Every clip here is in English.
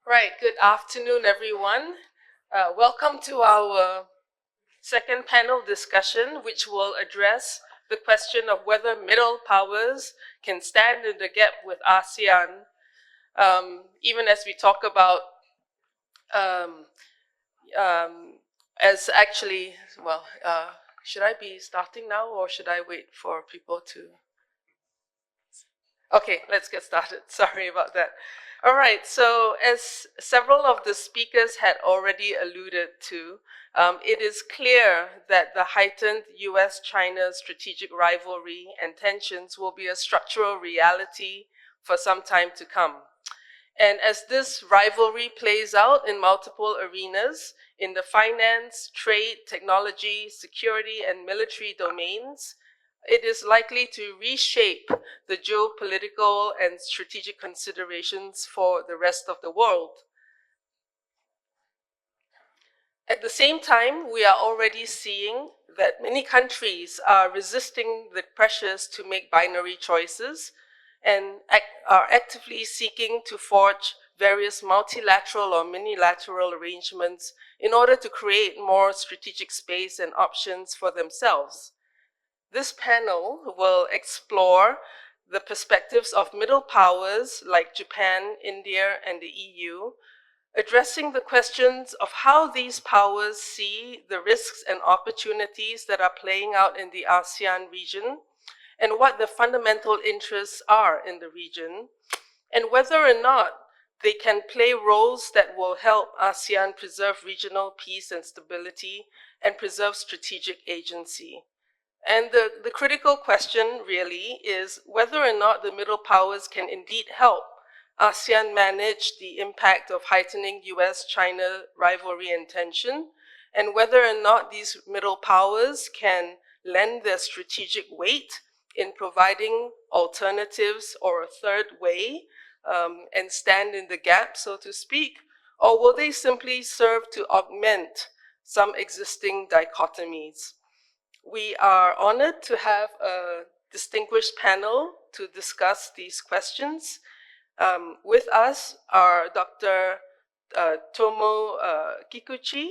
Right, good afternoon, everyone. Welcome to our second panel discussion, which will address the question of whether middle powers can stand in the gap with ASEAN, even as we talk about, as actually, should I be starting now or should I wait for people to? Okay, let's get started. Sorry about that. All right, so as several of the speakers had already alluded to, it is clear that the heightened US-China strategic rivalry and tensions will be a structural reality for some time to come. And as this rivalry plays out in multiple arenas, in the finance, trade, technology, security, and military domains, it is likely to reshape the geopolitical and strategic considerations for the rest of the world. At the same time, we are already seeing that many countries are resisting the pressures to make binary choices and are actively seeking to forge various multilateral or minilateral arrangements in order to create more strategic space and options for themselves. This panel will explore the perspectives of middle powers like Japan, India, and the EU, addressing the questions of how these powers see the risks and opportunities that are playing out in the ASEAN region, and what the fundamental interests are in the region, and whether or not they can play roles that will help ASEAN preserve regional peace and stability and preserve strategic agency. And the critical question really is whether or not the middle powers can indeed help ASEAN manage the impact of heightening US-China rivalry and tension, and whether or not these middle powers can lend their strategic weight in providing alternatives or a third way and stand in the gap, so to speak, or will they simply serve to augment some existing dichotomies? We are honored to have a distinguished panel to discuss these questions. With us are Dr. Tomoo Kikuchi,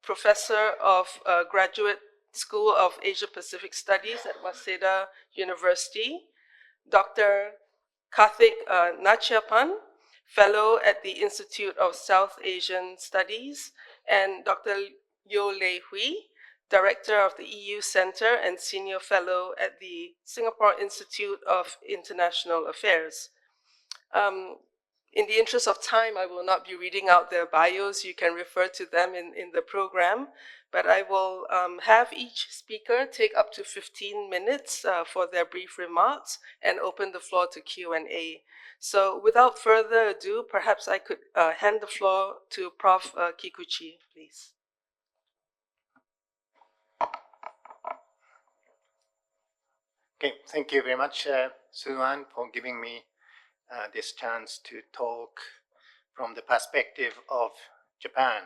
professor of Graduate School of Asia Pacific Studies at Waseda University, Dr. Karthik Nachiappan, fellow at the Institute of South Asian Studies, and Dr. Hwee, Director of the EU Centre and Senior Fellow at the Singapore Institute of International Affairs. In the interest of time, I will not be reading out their bios. You can refer to them in the program, but I will have each speaker take up to 15 minutes for their brief remarks and open the floor to Q&A. So without further ado, perhaps I could hand the floor to Prof. Kikuchi, please. Okay, thank you very much, Suan, for giving me this chance to talk from the perspective of Japan.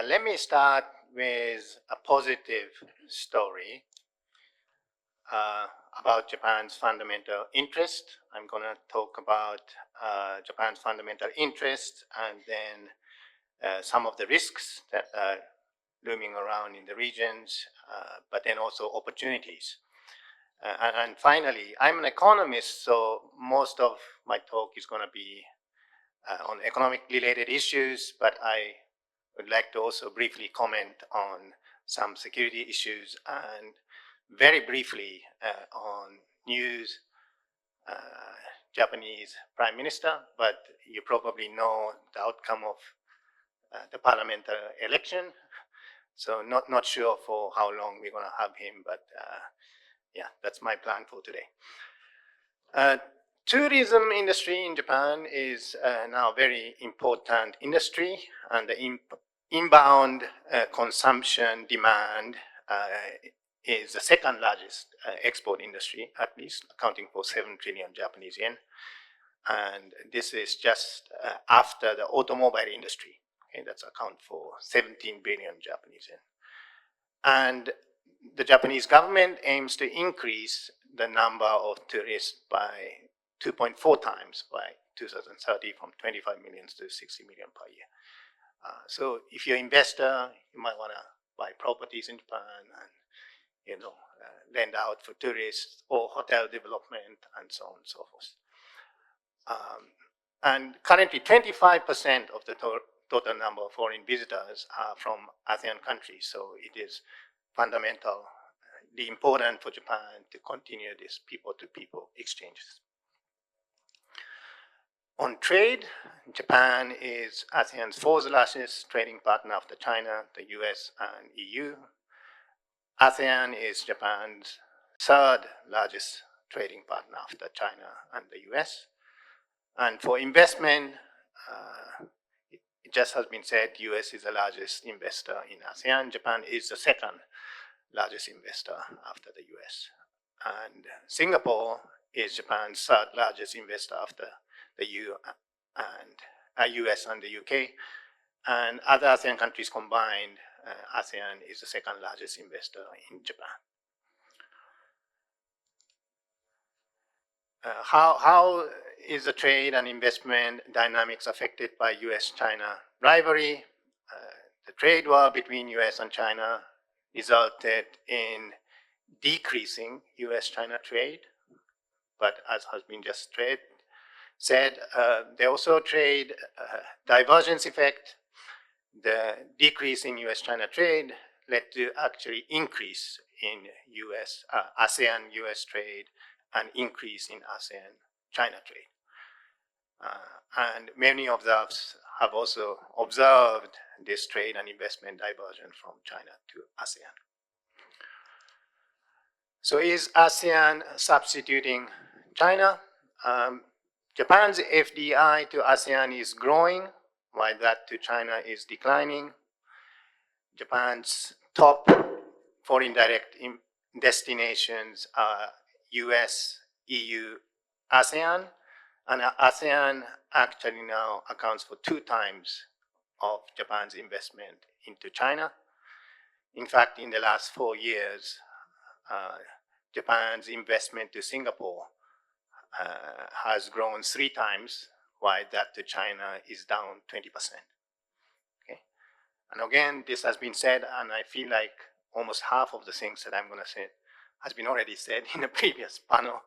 Let me start with a positive story about Japan's fundamental interest. I'm going to talk about Japan's fundamental interest and then some of the risks that are looming around in the regions, but then also opportunities. And finally, I'm an economist, so most of my talk is going to be on economic-related issues, but I would like to also briefly comment on some security issues and very briefly on news, Japanese Prime Minister, but you probably know the outcome of the parliamentary election, so not sure for how long we're going to have him, but yeah, that's my plan for today. Tourism industry in Japan is now a very important industry, and the inbound consumption demand is the second largest export industry, at least accounting for 7 trillion Japanese yen. And this is just after the automobile industry. Okay, that's account for 17 billion Japanese yen. And the Japanese government aims to increase the number of tourists by 2.4 times by 2030 from 25 million to 60 million per year. So if you're an investor, you might want to buy properties in Japan and lend out for tourists or hotel development and so on and so forth. And currently 25% of the total number of foreign visitors are from ASEAN countries, so it is fundamental, important for Japan to continue this people-to-people exchanges. On trade, Japan is ASEAN's fourth largest trading partner after China, the US, and EU. ASEAN is Japan's third largest trading partner after China and the US. And for investment, it just has been said, US is the largest investor in ASEAN. Japan is the second largest investor after the US. And Singapore is Japan's third largest investor after the US and the UK. And other ASEAN countries combined, ASEAN is the second largest investor in Japan. How is the trade and investment dynamics affected by US-China rivalry? The trade war between US and China resulted in decreasing US-China trade, but as has been just said, they also trade divergence effect. The decrease in US-China trade led to actually increase in ASEAN-US trade and increase in ASEAN-China trade. And many of us have also observed this trade and investment divergence from China to ASEAN. So is ASEAN substituting China? Japan's FDI to ASEAN is growing, while that to China is declining. Japan's top foreign direct destinations are US, EU, ASEAN, and ASEAN actually now accounts for 2 times of Japan's investment into China. In fact, in the last 4 years, Japan's investment to Singapore has grown 3 times, while that to China is down 20%. Okay? And again, this has been said, and I feel like almost half of the things that I'm going to say has been already said in the previous panel.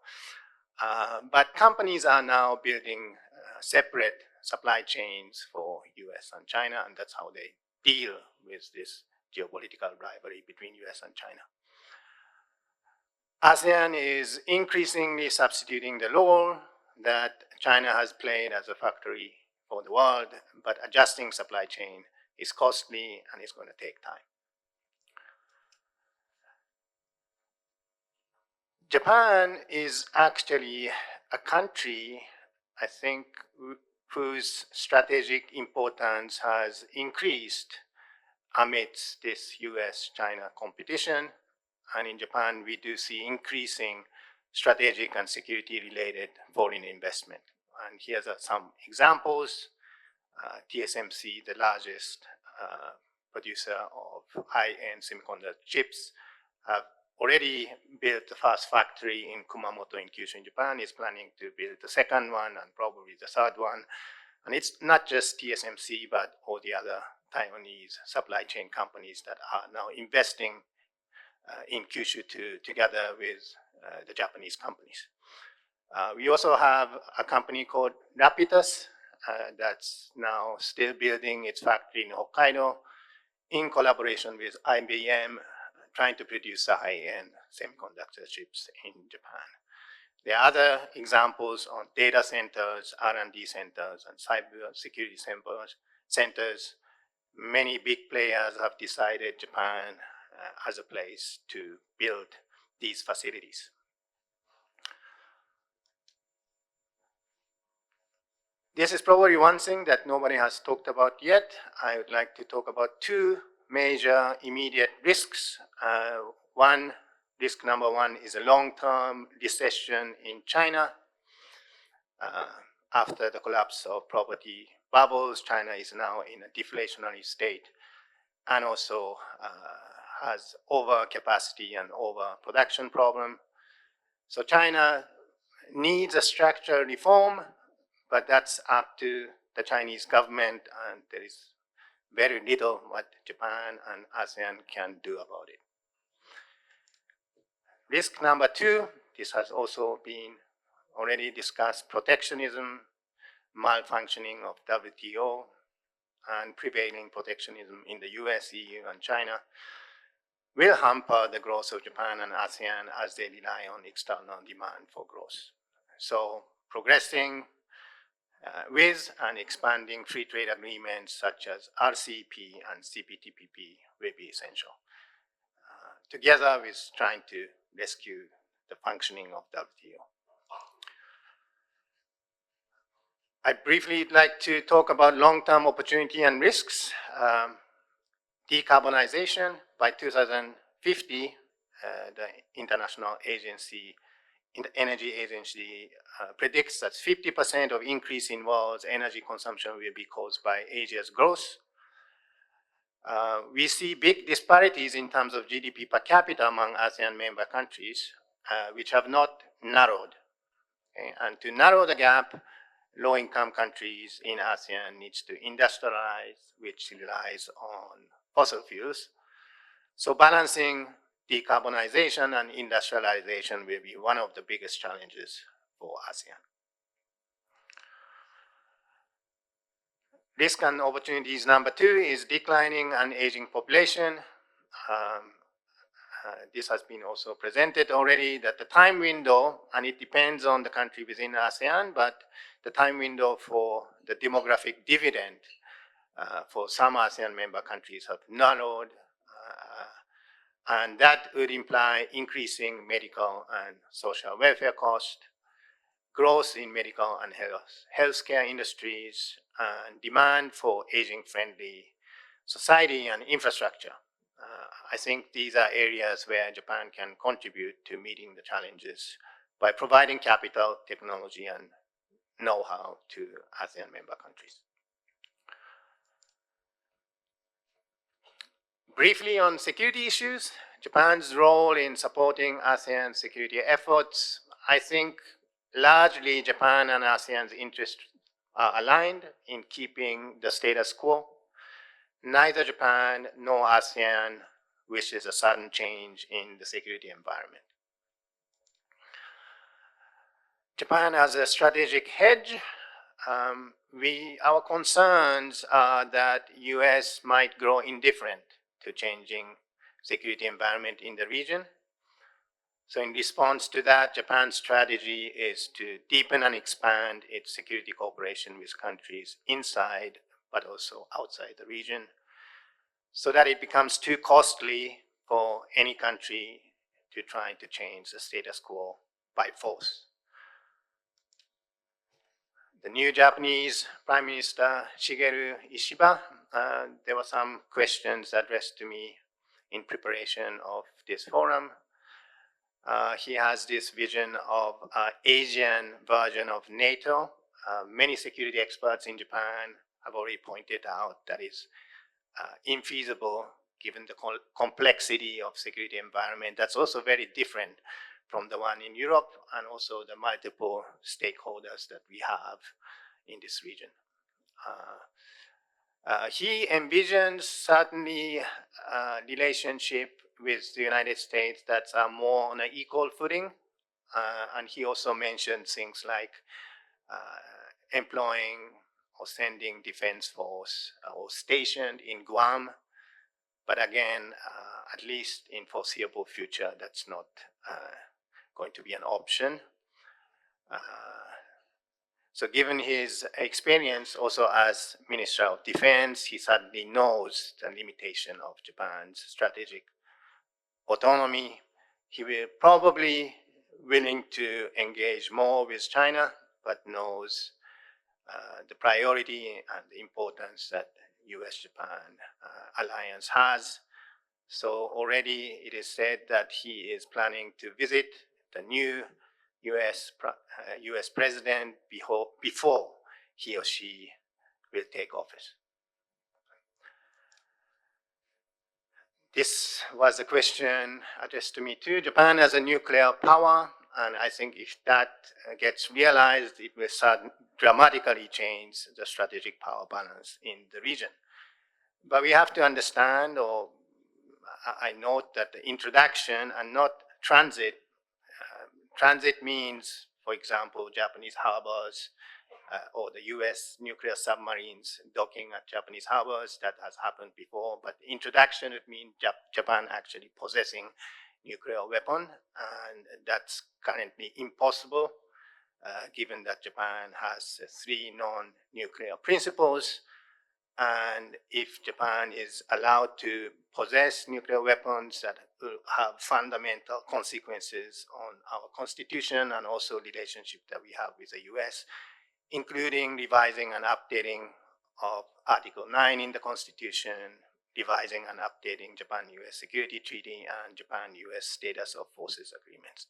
But companies are now building separate supply chains for US and China, and that's how they deal with this geopolitical rivalry between US and China. ASEAN is increasingly substituting the role that China has played as a factory for the world, but adjusting supply chain is costly and it's going to take time. Japan is actually a country, I think, whose strategic importance has increased amidst this US-China competition. And in Japan, we do see increasing strategic and security-related foreign investment. And here's some examples. TSMC, the largest producer of high-end semiconductor chips, have already built the first factory in Kumamoto in Kyushu in Japan, is planning to build the second one and probably the third one. And it's not just TSMC, but all the other Taiwanese supply chain companies that are now investing in Kyushu together with the Japanese companies. We also have a company called Rapidus that's now still building its factory in Hokkaido in collaboration with IBM, trying to produce high-end semiconductor chips in Japan. There are other examples on data centers, R&D centers, and cyber security centers. Many big players have decided Japan as a place to build these facilities. This is probably one thing that nobody has talked about yet. I would like to talk about 2 major immediate risks. Risk number 1 is a long-term recession in China. After the collapse of property bubbles, China is now in a deflationary state and also has overcapacity and overproduction problem. So China needs a structural reform, but that's up to the Chinese government, and there is very little what Japan and ASEAN can do about it. Risk number two, this has also been already discussed, protectionism, malfunctioning of WTO, and prevailing protectionism in the US, EU, and China will hamper the growth of Japan and ASEAN as they rely on external demand for growth. So progressing with and expanding free trade agreements such as RCEP and CPTPP will be essential, together with trying to rescue the functioning of WTO. I'd briefly like to talk about long-term opportunity and risks. Decarbonization by 2050, the International Energy Agency predicts that 50% of increase in world's energy consumption will be caused by Asia's growth. We see big disparities in terms of GDP per capita among ASEAN member countries, which have not narrowed. Okay? And to narrow the gap, low-income countries in ASEAN needs to industrialize, which relies on fossil fuels. So balancing decarbonization and industrialization will be one of the biggest challenges for ASEAN. Risk and opportunities number two is declining and aging population. This has been also presented already, that the time window, and it depends on the country within ASEAN, but the time window for the demographic dividend for some ASEAN member countries have narrowed, and that would imply increasing medical and social welfare costs, growth in medical and healthcare industries, and demand for aging-friendly society and infrastructure. I think these are areas where Japan can contribute to meeting the challenges by providing capital, technology, and know-how to ASEAN member countries. Briefly on security issues, Japan's role in supporting ASEAN security efforts. I think largely Japan and ASEAN's interests are aligned in keeping the status quo. Neither Japan nor ASEAN wishes a sudden change in the security environment. Japan has a strategic hedge. Our concerns are that US might grow indifferent to changing security environment in the region. So in response to that, Japan's strategy is to deepen and expand its security cooperation with countries inside, but also outside the region, so that it becomes too costly for any country to try to change the status quo by force. The new Japanese Prime Minister Shigeru Ishiba, there were some questions addressed to me in preparation of this forum. He has this vision of an Asian version of NATO. Many security experts in Japan have already pointed out that is infeasible given the complexity of security environment. That's also very different from the one in Europe and also the multiple stakeholders that we have in this region. He envisions certainly a relationship with the United States that's more on an equal footing. And he also mentioned things like employing or sending defense force or stationed in Guam. But again, at least in foreseeable future, that's not going to be an option. So given his experience also as Minister of Defense, he certainly knows the limitation of Japan's strategic autonomy. He will probably willing to engage more with China, but knows the priority and the importance that US-Japan alliance has. So already it is said that he is planning to visit the new US president before he or she will take office. This was a question addressed to me too. Japan has a nuclear power, And I think if that gets realized, it will dramatically change the strategic power balance in the region. But we have to understand, or I note that the introduction and not transit. Transit means, for example, Japanese harbors or the US nuclear submarines docking at Japanese harbors. That has happened before. But introduction would mean Japan actually possessing nuclear weapon, and that's currently impossible, given that Japan has 3 non-nuclear principles. And if Japan is allowed to possess nuclear weapons, that will have fundamental consequences on our constitution and also relationship that we have with the US, including revising and updating of Article 9 in the Constitution, revising and updating Japan-US Security Treaty and Japan-US Status of Forces Agreements.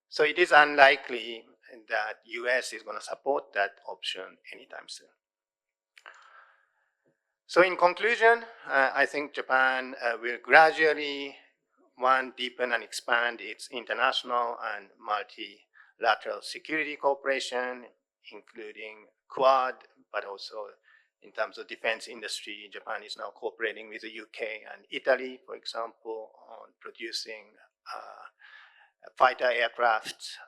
So it is unlikely that US is going to support that option anytime soon. So in conclusion, I think Japan will gradually, one, deepen and expand its international and multilateral security cooperation, including Quad, but also in terms of defense industry. Japan is now cooperating with the UK and Italy, for example, on producing fighter aircraft.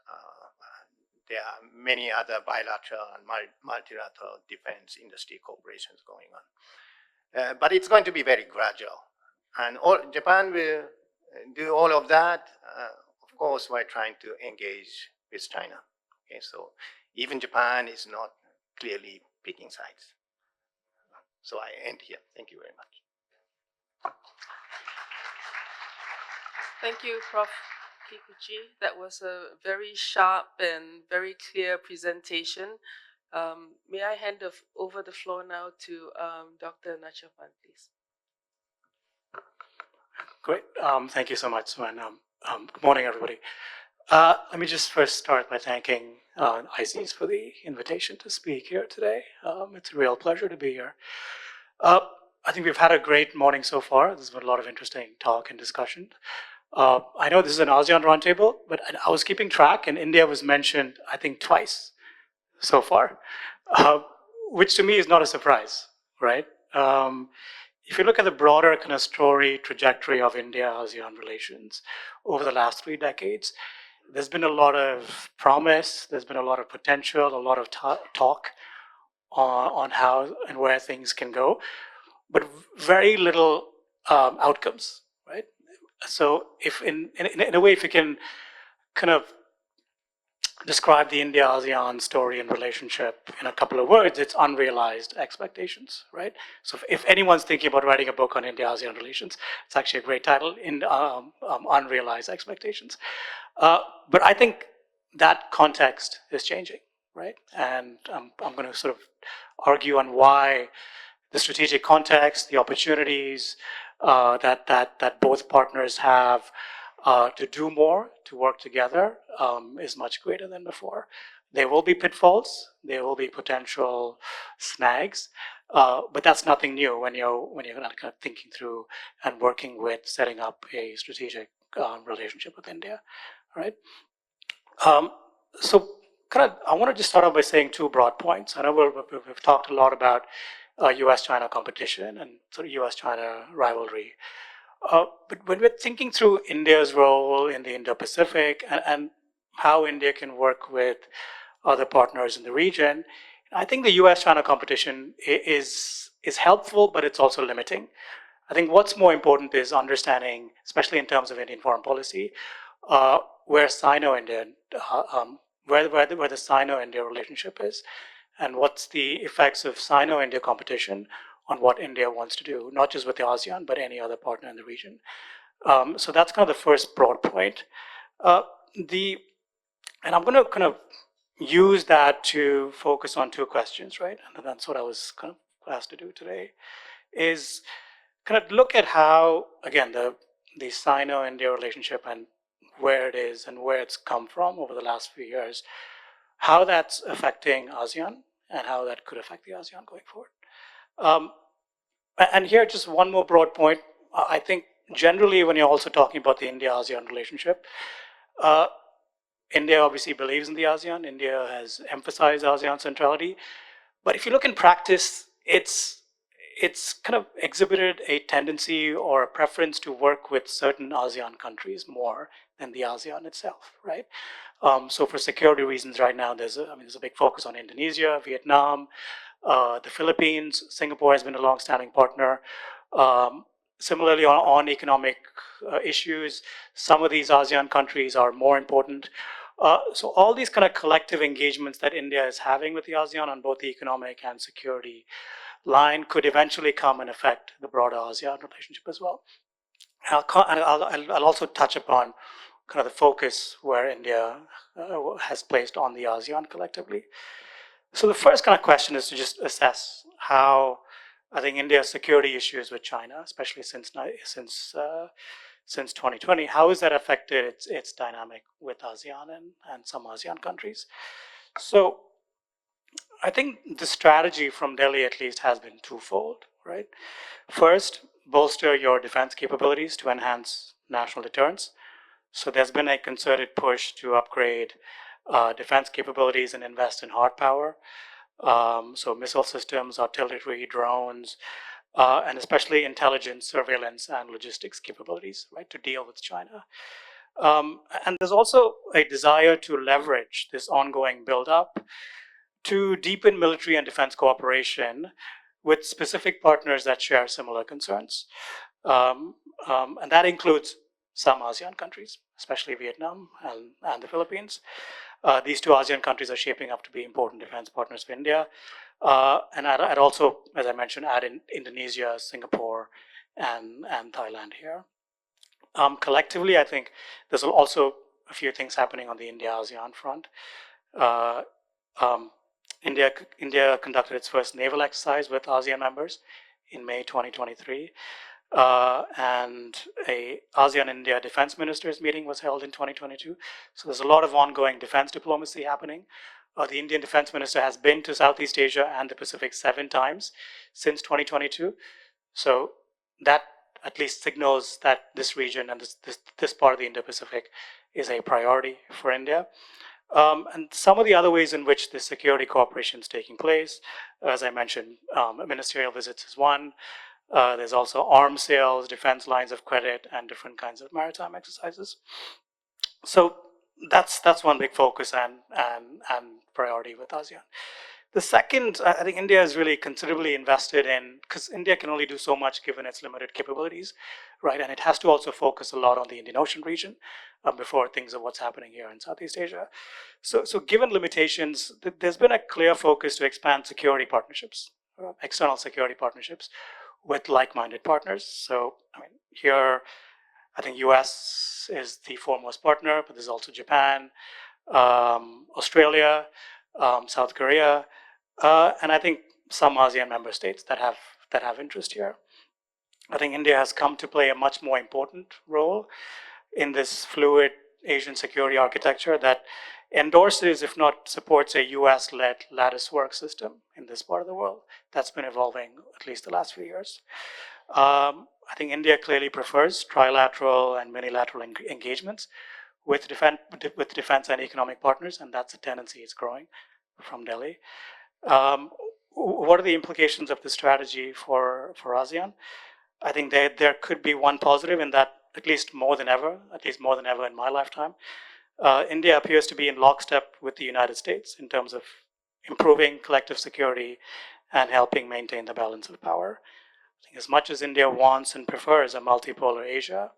There are many other bilateral and multilateral defense industry cooperations going on. But it's going to be very gradual. And Japan will do all of that, of course, while trying to engage with China. Okay, so even Japan is not clearly picking sides. So I end here. Thank you very much. Thank you, Prof. Kikuchi. That was a very sharp and very clear presentation. May I hand over the floor now to Dr. Nachiappan, please? Great. Thank you so much, Swan. Good morning, everybody. Let me just first start by thanking ISEAS for the invitation to speak here today. It's a real pleasure to be here. I think we've had a great morning so far. There's been a lot of interesting talk and discussion. I know this is an ASEAN Roundtable, but I was keeping track, and India was mentioned, I think, twice so far, which to me is not a surprise, right? If you look at the broader kind of story trajectory of India-ASEAN relations over the last 3 decades, there's been a lot of promise, there's been a lot of potential, a lot of talk on how and where things can go, but very little outcomes, right? So if in a way, if you can kind of describe the India-ASEAN story and relationship in a couple of words, it's unrealized expectations, right? So if anyone's thinking about writing a book on India-ASEAN relations, it's actually a great title, Unrealized Expectations. But I think that context is changing, right? And I'm going to sort of argue on why the strategic context, the opportunities that both partners have to do more, to work together, is much greater than before. There will be pitfalls, there will be potential snags, but that's nothing new when you're kind of thinking through and working with setting up a strategic relationship with India, right? So kind of, I want to just start off by saying 2 broad points. I know we've talked a lot about US-China competition and sort of US-China rivalry. But when we're thinking through India's role in the Indo-Pacific and how India can work with other partners in the region, I think the US-China competition is helpful, but it's also limiting. I think what's more important is understanding, especially in terms of Indian foreign policy, where Sino-India, where the Sino-India relationship is, and what's the effects of Sino-India competition on what India wants to do, not just with the ASEAN, but any other partner in the region. So that's kind of the first broad point. And I'm going to kind of use that to focus on 2 questions, right? And that's what I was kind of asked to do today, is kind of look at how, again, the Sino-India relationship and where it is and where it's come from over the last few years, how that's affecting ASEAN and how that could affect the ASEAN going forward. And here, just one more broad point. I think generally when you're also talking about the India-ASEAN relationship, India obviously believes in the ASEAN. India has emphasized ASEAN centrality. But if you look in practice, it's kind of exhibited a tendency or a preference to work with certain ASEAN countries more than the ASEAN itself, right? So for security reasons, right now there's a big focus on Indonesia, Vietnam, the Philippines. Singapore has been a long-standing partner. Similarly, on economic issues, some of these ASEAN countries are more important. So all these kind of collective engagements that India is having with the ASEAN on both the economic and security line could eventually come and affect the broader ASEAN relationship as well. I'll also touch upon kind of the focus where India has placed on the ASEAN collectively. So the first kind of question is to just assess how I think India's security issues with China, especially since 2020, how has that affected its dynamic with ASEAN and some ASEAN countries? So I think the strategy from Delhi at least has been twofold, right? First, bolster your defense capabilities to enhance national deterrence. So there's been a concerted push to upgrade defense capabilities and invest in hard power. So missile systems, artillery, drones, and especially intelligence, surveillance, and logistics capabilities, right, to deal with China. And there's also a desire to leverage this ongoing buildup to deepen military and defense cooperation with specific partners that share similar concerns. And that includes some ASEAN countries, especially Vietnam and the Philippines. These two ASEAN countries are shaping up to be important defense partners for India. And I'd also, as I mentioned, add in Indonesia, Singapore, and Thailand here. Collectively, I think there's also a few things happening on the India-ASEAN front. India conducted its first naval exercise with ASEAN members in May 2023. And a ASEAN-India defense ministers meeting was held in 2022. So there's a lot of ongoing defense diplomacy happening. The Indian defense minister has been to Southeast Asia and the Pacific 7 times since 2022. So that at least signals that this region and this part of the Indo-Pacific is a priority for India. And some of the other ways in which this security cooperation is taking place, as I mentioned, ministerial visits is one. There's also arms sales, defense lines of credit, and different kinds of maritime exercises. So that's one big focus and priority with ASEAN. The second, I think India is really considerably invested in, because India can only do so much given its limited capabilities, right? And it has to also focus a lot on the Indian Ocean region before things of what's happening here in Southeast Asia. So given limitations, there's been a clear focus to expand security partnerships, external security partnerships with like-minded partners. So I mean, here, I think US is the foremost partner, but there's also Japan, Australia, South Korea, and I think some ASEAN member states that have interest here. I think India has come to play a much more important role in this fluid Asian security architecture that endorses, if not supports, a US-led lattice work system in this part of the world that's been evolving at least the last few years. I think India clearly prefers trilateral and minilateral engagements with defense and economic partners, and that's a tendency it's growing from Delhi. What are the implications of this strategy for ASEAN? I think there could be one positive in that, at least more than ever in my lifetime, India appears to be in lockstep with the United States in terms of improving collective security and helping maintain the balance of power. I think as much as India wants and prefers a multipolar Asia,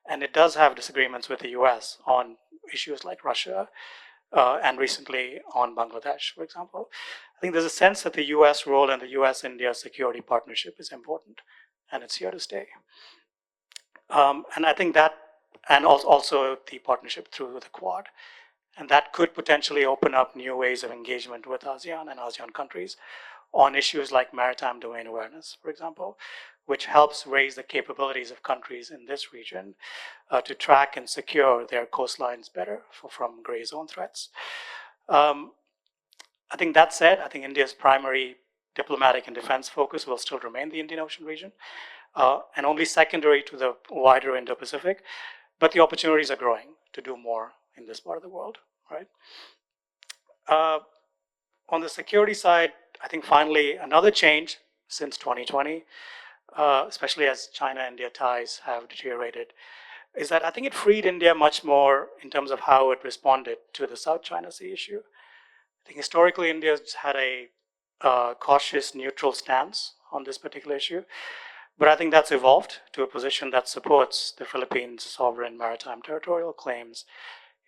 and it does have disagreements with the US on issues like Russia, and recently on Bangladesh, for example, I think there's a sense that the US role in the US-India security partnership is important, and it's here to stay. And I think that, and also the partnership through the Quad, and that could potentially open up new ways of engagement with ASEAN and ASEAN countries on issues like maritime domain awareness, for example, which helps raise the capabilities of countries in this region to track and secure their coastlines better from gray zone threats. I think that said, I think India's primary diplomatic and defense focus will still remain the Indian Ocean region, and only secondary to the wider Indo-Pacific, but the opportunities are growing to do more in this part of the world, right? On the security side, I think finally another change since 2020, especially as China-India ties have deteriorated, is that I think it freed India much more in terms of how it responded to the South China Sea issue. I think historically India's had a cautious, neutral stance on this particular issue, but I think that's evolved to a position that supports the Philippines' sovereign maritime territorial claims,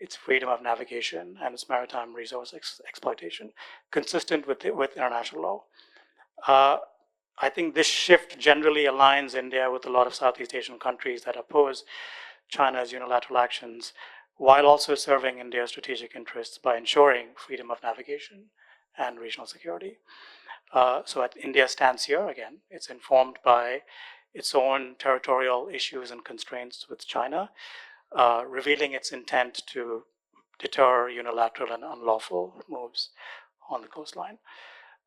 its freedom of navigation, and its maritime resource exploitation, consistent with international law. I think this shift generally aligns India with a lot of Southeast Asian countries that oppose China's unilateral actions, while also serving India's strategic interests by ensuring freedom of navigation and regional security. So India stands here, again, it's informed by its own territorial issues and constraints with China, revealing its intent to deter unilateral and unlawful moves on the coastline.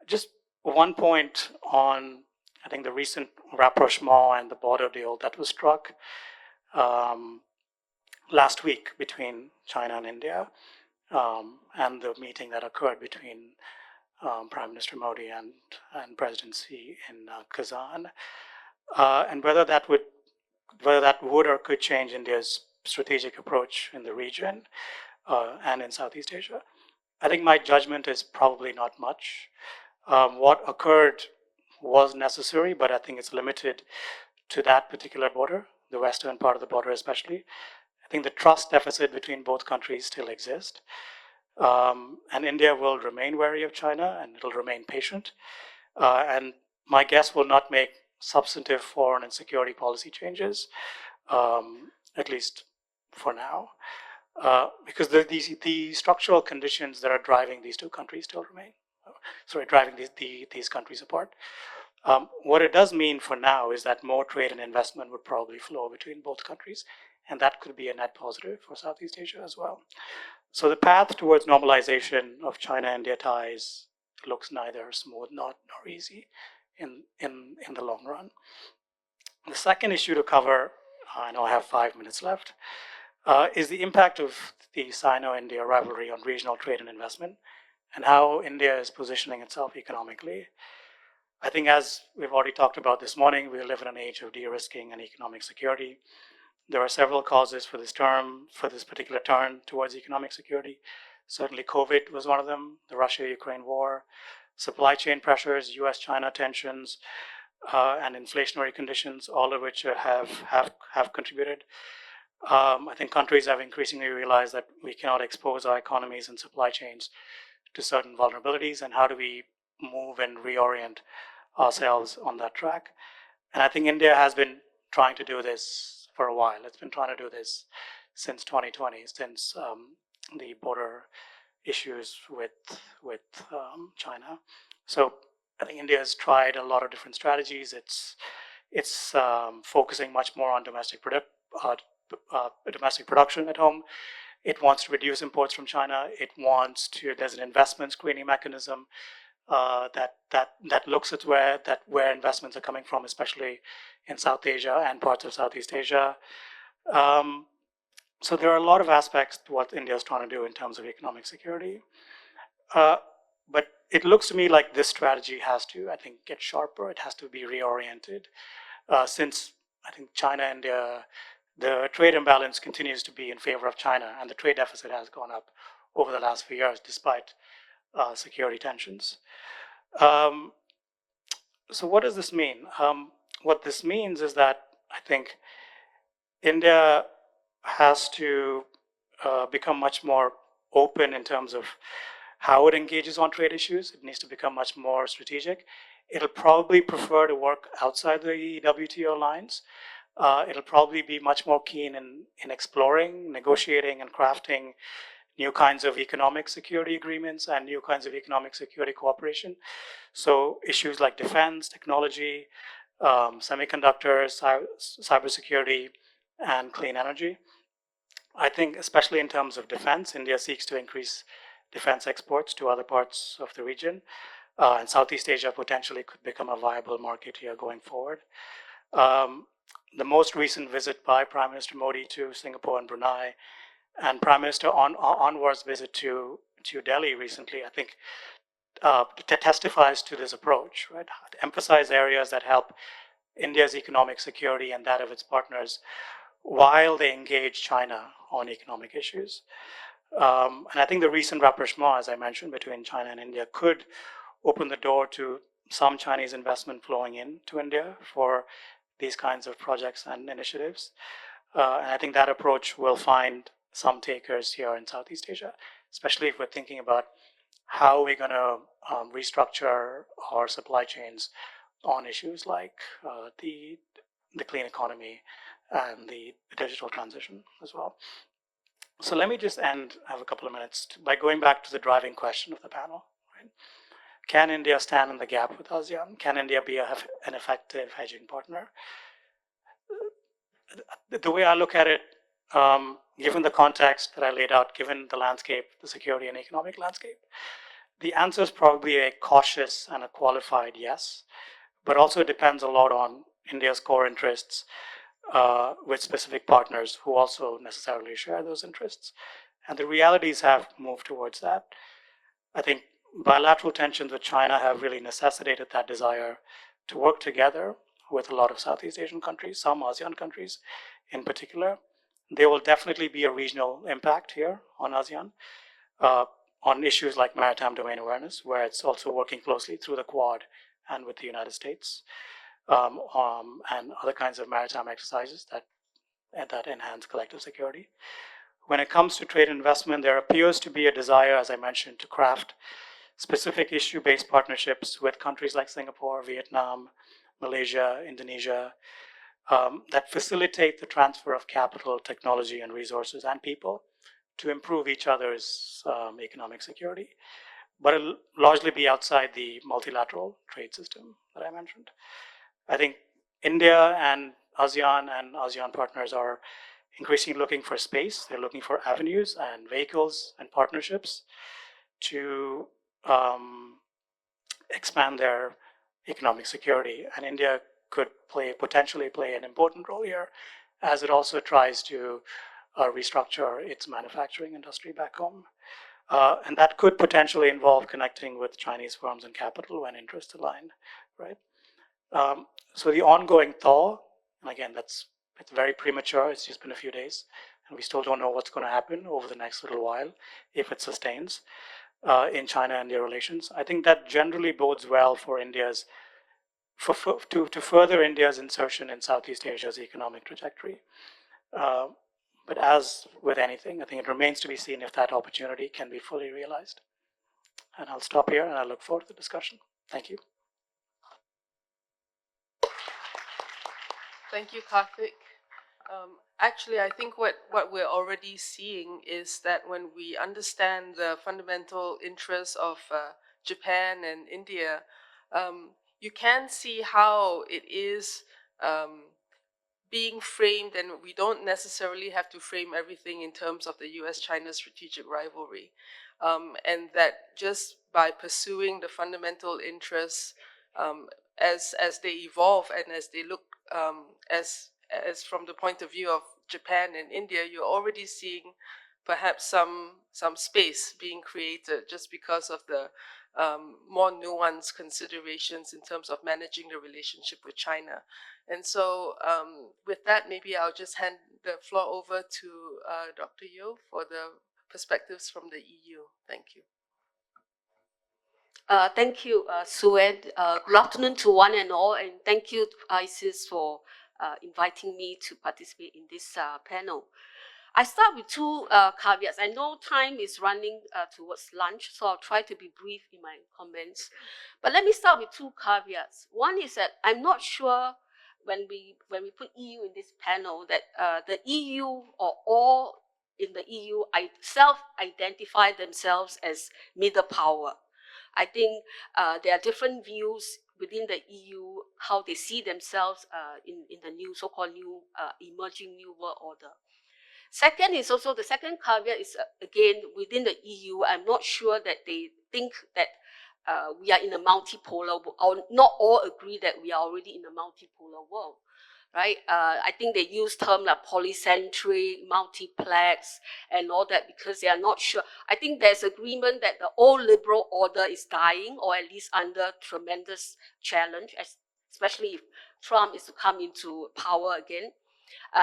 Just one point on, I think, the recent rapprochement and the border deal that was struck last week between China and India, and the meeting that occurred between Prime Minister Modi and President Xi in Kazan, and whether that would or could change India's strategic approach in the region and in Southeast Asia. I think my judgment is probably not much. What occurred was necessary, but I think it's limited to that particular border, the western part of the border especially. I think the trust deficit between both countries still exists. And India will remain wary of China, and it'll remain patient. And my guess will not make substantive foreign and security policy changes, at least for now, because the structural conditions that are driving these two countries still remain. Driving these countries apart. What it does mean for now is that more trade and investment would probably flow between both countries, and that could be a net positive for Southeast Asia as well. So the path towards normalization of China-India ties looks neither smooth nor easy in the long run. The second issue to cover, I know I have 5 minutes left, is the impact of the Sino-India rivalry on regional trade and investment, and how India is positioning itself economically. I think, as we've already talked about this morning, we live in an age of de-risking and economic security. There are several causes for this particular turn towards economic security. Certainly COVID was one of them, the Russia-Ukraine war, supply chain pressures, US-China tensions, and inflationary conditions, all of which have contributed. I think countries have increasingly realized that we cannot expose our economies and supply chains to certain vulnerabilities, and how do we move and reorient ourselves on that track. And I think India has been trying to do this for a while. It's been trying to do this since 2020, since the border issues with China. So I think India has tried a lot of different strategies. It's focusing much more on domestic production at home. It wants to reduce imports from China. There's an investment screening mechanism that looks at where investments are coming from, especially in South Asia and parts of Southeast Asia. So there are a lot of aspects to what India is trying to do in terms of economic security. But it looks to me like this strategy has to, I think, get sharper. It has to be reoriented. Since I think China-India, the trade imbalance continues to be in favor of China, and the trade deficit has gone up over the last few years despite security tensions. So what does this mean? What this means is that I think India has to become much more open in terms of how it engages on trade issues. It needs to become much more strategic. It'll probably prefer to work outside the WTO lines. It'll probably be much more keen in exploring, negotiating, and crafting new kinds of economic security agreements and new kinds of economic security cooperation. So issues like defense, technology, semiconductors, cybersecurity, and clean energy. I think especially in terms of defense, India seeks to increase defense exports to other parts of the region. And Southeast Asia potentially could become a viable market here going forward. The most recent visit by Prime Minister Modi to Singapore and Brunei And Prime Minister Anwar's visit to Delhi recently, I think, testifies to this approach, right? To emphasize areas that help India's economic security and that of its partners while they engage China on economic issues. And I think the recent rapprochement, as I mentioned, between China and India could open the door to some Chinese investment flowing into India for these kinds of projects and initiatives. And I think that approach will find some takers here in Southeast Asia, especially if we're thinking about how we're going to restructure our supply chains on issues like the clean economy and the digital transition as well. So let me just end, I have a couple of minutes, by going back to the driving question of the panel. Right? Can India stand in the gap with ASEAN? Can India be an effective hedging partner? The way I look at it, given the context that I laid out, given the landscape, the security and economic landscape, the answer is probably a cautious and a qualified yes, but also depends a lot on India's core interests with specific partners who also necessarily share those interests. And the realities have moved towards that. I think bilateral tensions with China have really necessitated that desire to work together with a lot of Southeast Asian countries, some ASEAN countries in particular. There will definitely be a regional impact here on ASEAN on issues like maritime domain awareness, where it's also working closely through the Quad and with the United States, and other kinds of maritime exercises that enhance collective security. When it comes to trade and investment, there appears to be a desire, as I mentioned, to craft specific issue-based partnerships with countries like Singapore, Vietnam, Malaysia, Indonesia, that facilitate the transfer of capital, technology, and resources and people to improve each other's economic security. But it'll largely be outside the multilateral trade system that I mentioned. I think India and ASEAN partners are increasingly looking for space. They're looking for avenues and vehicles and partnerships to expand their economic security. And India could potentially play an important role here, as it also tries to restructure its manufacturing industry back home. And that could potentially involve connecting with Chinese firms and capital when interests align, right? So the ongoing thaw, and again, it's very premature, it's just been a few days, and we still don't know what's going to happen over the next little while, if it sustains in China-India relations. I think that generally bodes well for India's, to further India's insertion in Southeast Asia's economic trajectory. But as with anything, I think it remains to be seen if that opportunity can be fully realized. And I'll stop here, and I look forward to the discussion. Thank you. Thank you, Karthik. Actually, I think what we're already seeing is that when we understand the fundamental interests of Japan and India, you can see how it is being framed, and we don't necessarily have to frame everything in terms of the US-China strategic rivalry. And that just by pursuing the fundamental interests as they evolve and as they look as from the point of view of Japan and India, you're already seeing perhaps some space being created just because of the more nuanced considerations in terms of managing the relationship with China. And so with that, maybe I'll just hand the floor over to Dr. Yeo for the perspectives from the EU. Thank you. Thank you, Suen. Good afternoon to one and all, and thank you to ISEAS for inviting me to participate in this panel. I start with two caveats. I know time is running towards lunch, so I'll try to be brief in my comments. But let me start with two caveats. One is that I'm not sure when we put EU in this panel that the EU or all in the EU self-identify themselves as middle power. I think there are different views within the EU, how they see themselves in the new so-called new emerging new world order. Second is also, the second caveat is again within the EU, I'm not sure that they think that we are in a multipolar world, or not all agree that we are already in a multipolar world. right? I think they use terms like polycentric, multiplex, and all that because they are not sure. I think there's agreement that the old liberal order is dying, or at least under tremendous challenge, especially if Trump is to come into power again.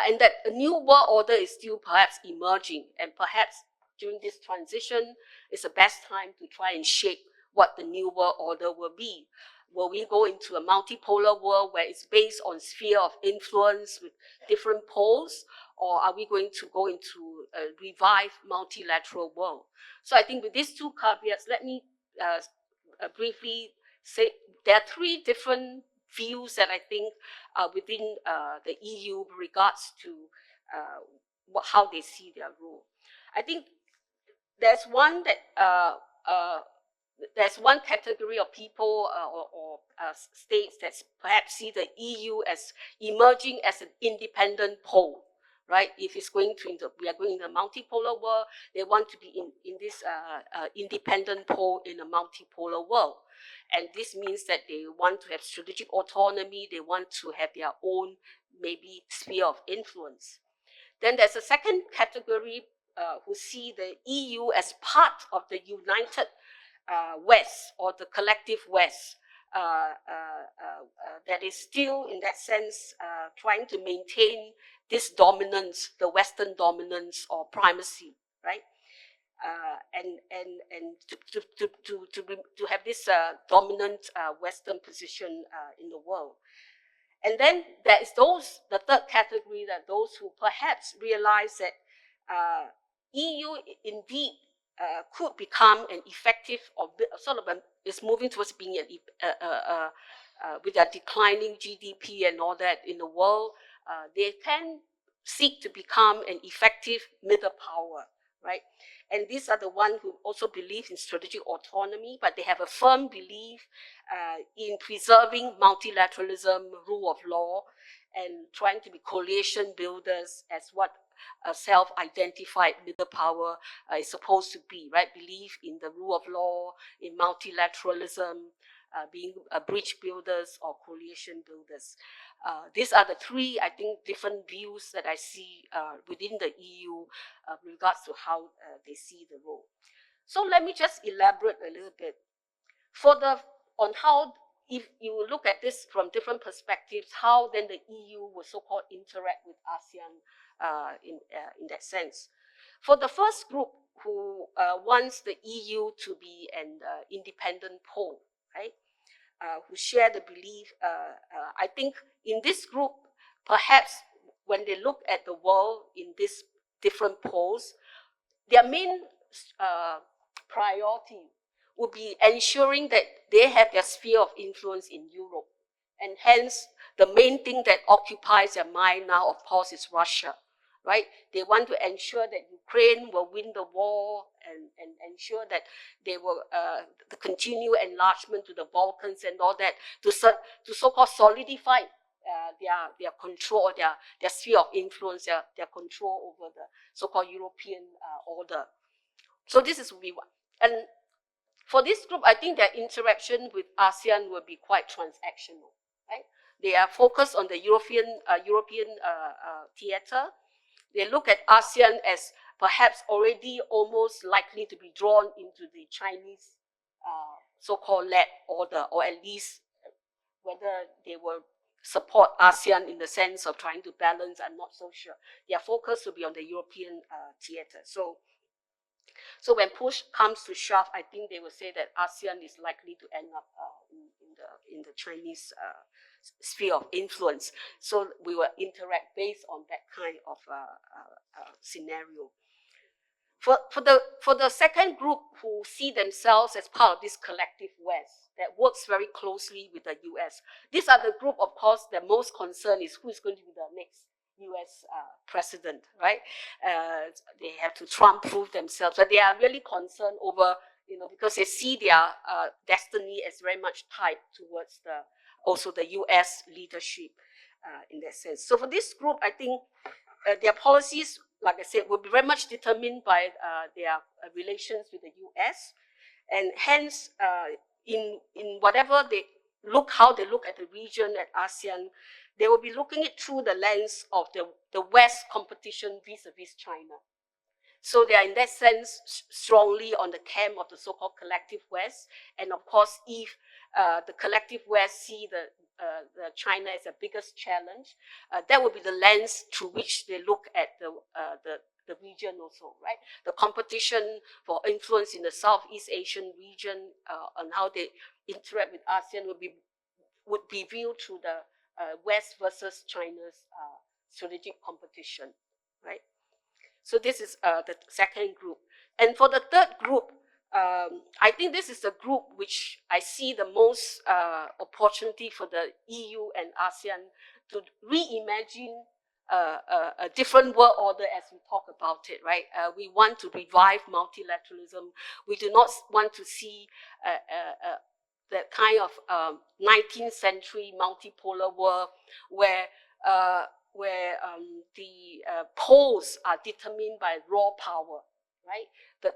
And that a new world order is still perhaps emerging, and perhaps during this transition is the best time to try and shape what the new world order will be. Will we go into a multipolar world where it's based on sphere of influence with different poles, or are we going to go into a revived multilateral world? So I think with these two caveats, let me briefly say there are three different views that I think within the EU with regards to how they see their role. I think there's one that there's one category of people or states that perhaps see the EU as emerging as an independent pole, right? If it's going to, we are going in a multipolar world, they want to be in this independent pole in a multipolar world. And this means that they want to have strategic autonomy, they want to have their own maybe sphere of influence. Then there's a second category who see the EU as part of the united West, or the collective West, that is still, in that sense, trying to maintain this dominance, the Western dominance or primacy, right? And to have this dominant Western position in the world. And then there is the third category, that those who perhaps realize that EU indeed could become an effective, or sort of is moving towards being with a declining GDP and all that in the world, they can seek to become an effective middle power, right? And these are the ones who also believe in strategic autonomy, but they have a firm belief in preserving multilateralism, rule of law, and trying to be coalition builders as what a self-identified middle power is supposed to be, right? Believe in the rule of law, in multilateralism, being bridge builders or coalition builders. These are the three, I think, different views that I see within the EU with regards to how they see the role. So let me just elaborate a little bit. On how, if you look at this from different perspectives, how then the EU will so-called interact with ASEAN in that sense. For the first group who wants the EU to be an independent pole, right? Who share the belief, I think in this group, perhaps when they look at the world in these different poles, their main priority would be ensuring that they have their sphere of influence in Europe. And hence, the main thing that occupies their mind now, of course, is Russia, right? They want to ensure that Ukraine will win the war and ensure that they will the continued enlargement to the Balkans and all that to so-called solidify their control, their sphere of influence, their control over the so-called European order. So this is what we want. And for this group, I think their interaction with ASEAN will be quite transactional, right? They are focused on the European theater. They look at ASEAN as perhaps already almost likely to be drawn into the Chinese so-called led order, or at least whether they will support ASEAN in the sense of trying to balance, I'm not so sure. Their focus will be on the European theater. So when push comes to shove, I think they will say that ASEAN is likely to end up in the Chinese sphere of influence. So we will interact based on that kind of scenario. For the second group who see themselves as part of this collective West that works very closely with the US, these are the group, of course, that most concerned is who is going to be the next US president, right? They have to Trump-proof themselves, but they are really concerned over, because they see their destiny as very much tied towards also the US leadership in that sense. So for this group, I think their policies, like I said, will be very much determined by their relations with the US, and hence, in whatever how they look at the region, at ASEAN, they will be looking it through the lens of the West competition vis-a-vis China. So they are in that sense strongly on the camp of the so-called collective West. And of course, if the collective West see the China as the biggest challenge, that would be the lens through which they look at the region also, right? The competition for influence in the Southeast Asian region on how they interact with ASEAN would be viewed through the West versus China's strategic competition, right? So this is the second group. And for the third group, I think this is the group which I see the most opportunity for the EU and ASEAN to reimagine a different world order as we talk about it, right? We want to revive multilateralism. We do not want to see the kind of 19th century multipolar world where the poles are determined by raw power, right? But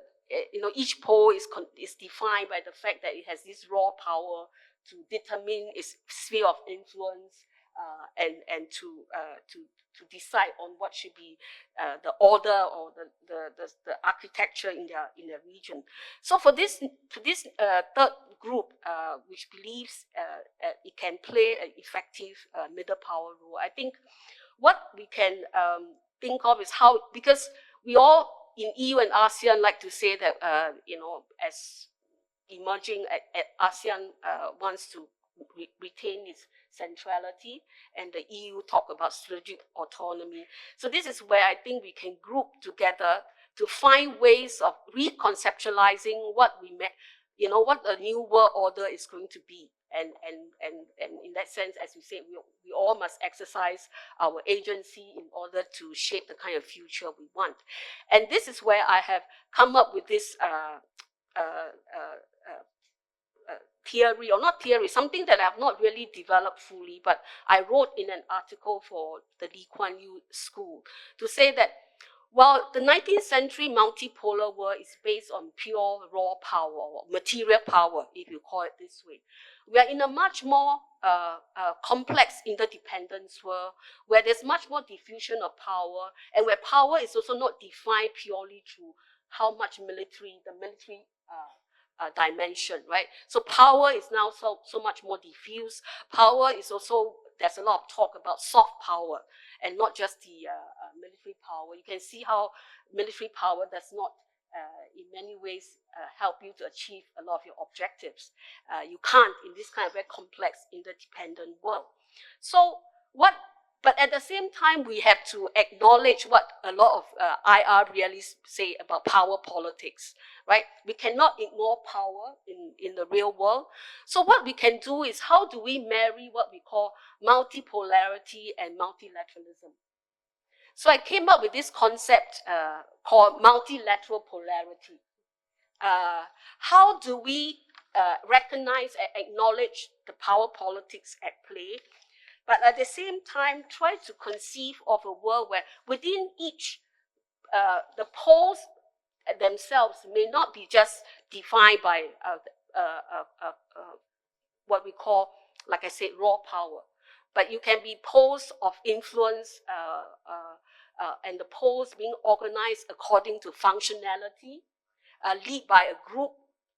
each pole is defined by the fact that it has this raw power to determine its sphere of influence and to decide on what should be the order or the architecture in their region. So for this third group, which believes it can play an effective middle power role, I think what we can think of is how, because we all in EU and ASEAN like to say that as emerging at ASEAN wants to retain its centrality, and the EU talk about strategic autonomy. So this is where I think we can group together to find ways of reconceptualizing what what the new world order is going to be. And in that sense, as we say, we all must exercise our agency in order to shape the kind of future we want. And this is where I have come up with this theory, or not theory, something that I have not really developed fully, but I wrote in an article for the Lee Kuan Yew School to say that while the 19th century multipolar world is based on pure raw power, or material power, if you call it this way, we are in a much more complex interdependence world where there's much more diffusion of power, and where power is also not defined purely through how much the military dimension, right? So power is now so much more diffuse. Power is also, there's a lot of talk about soft power and not just the military power. You can see how military power does not in many ways help you to achieve a lot of your objectives. You can't in this kind of very complex interdependent world. So but at the same time, we have to acknowledge what a lot of IR realists say about power politics, right? We cannot ignore power in the real world. So what we can do is, how do we marry what we call multipolarity and multilateralism? So I came up with this concept called multilateral polarity. How do we recognize and acknowledge the power politics at play, but at the same time try to conceive of a world where within each, the poles themselves may not be just defined by what we call, like I said, raw power, but you can be poles of influence and the poles being organized according to functionality, led by a group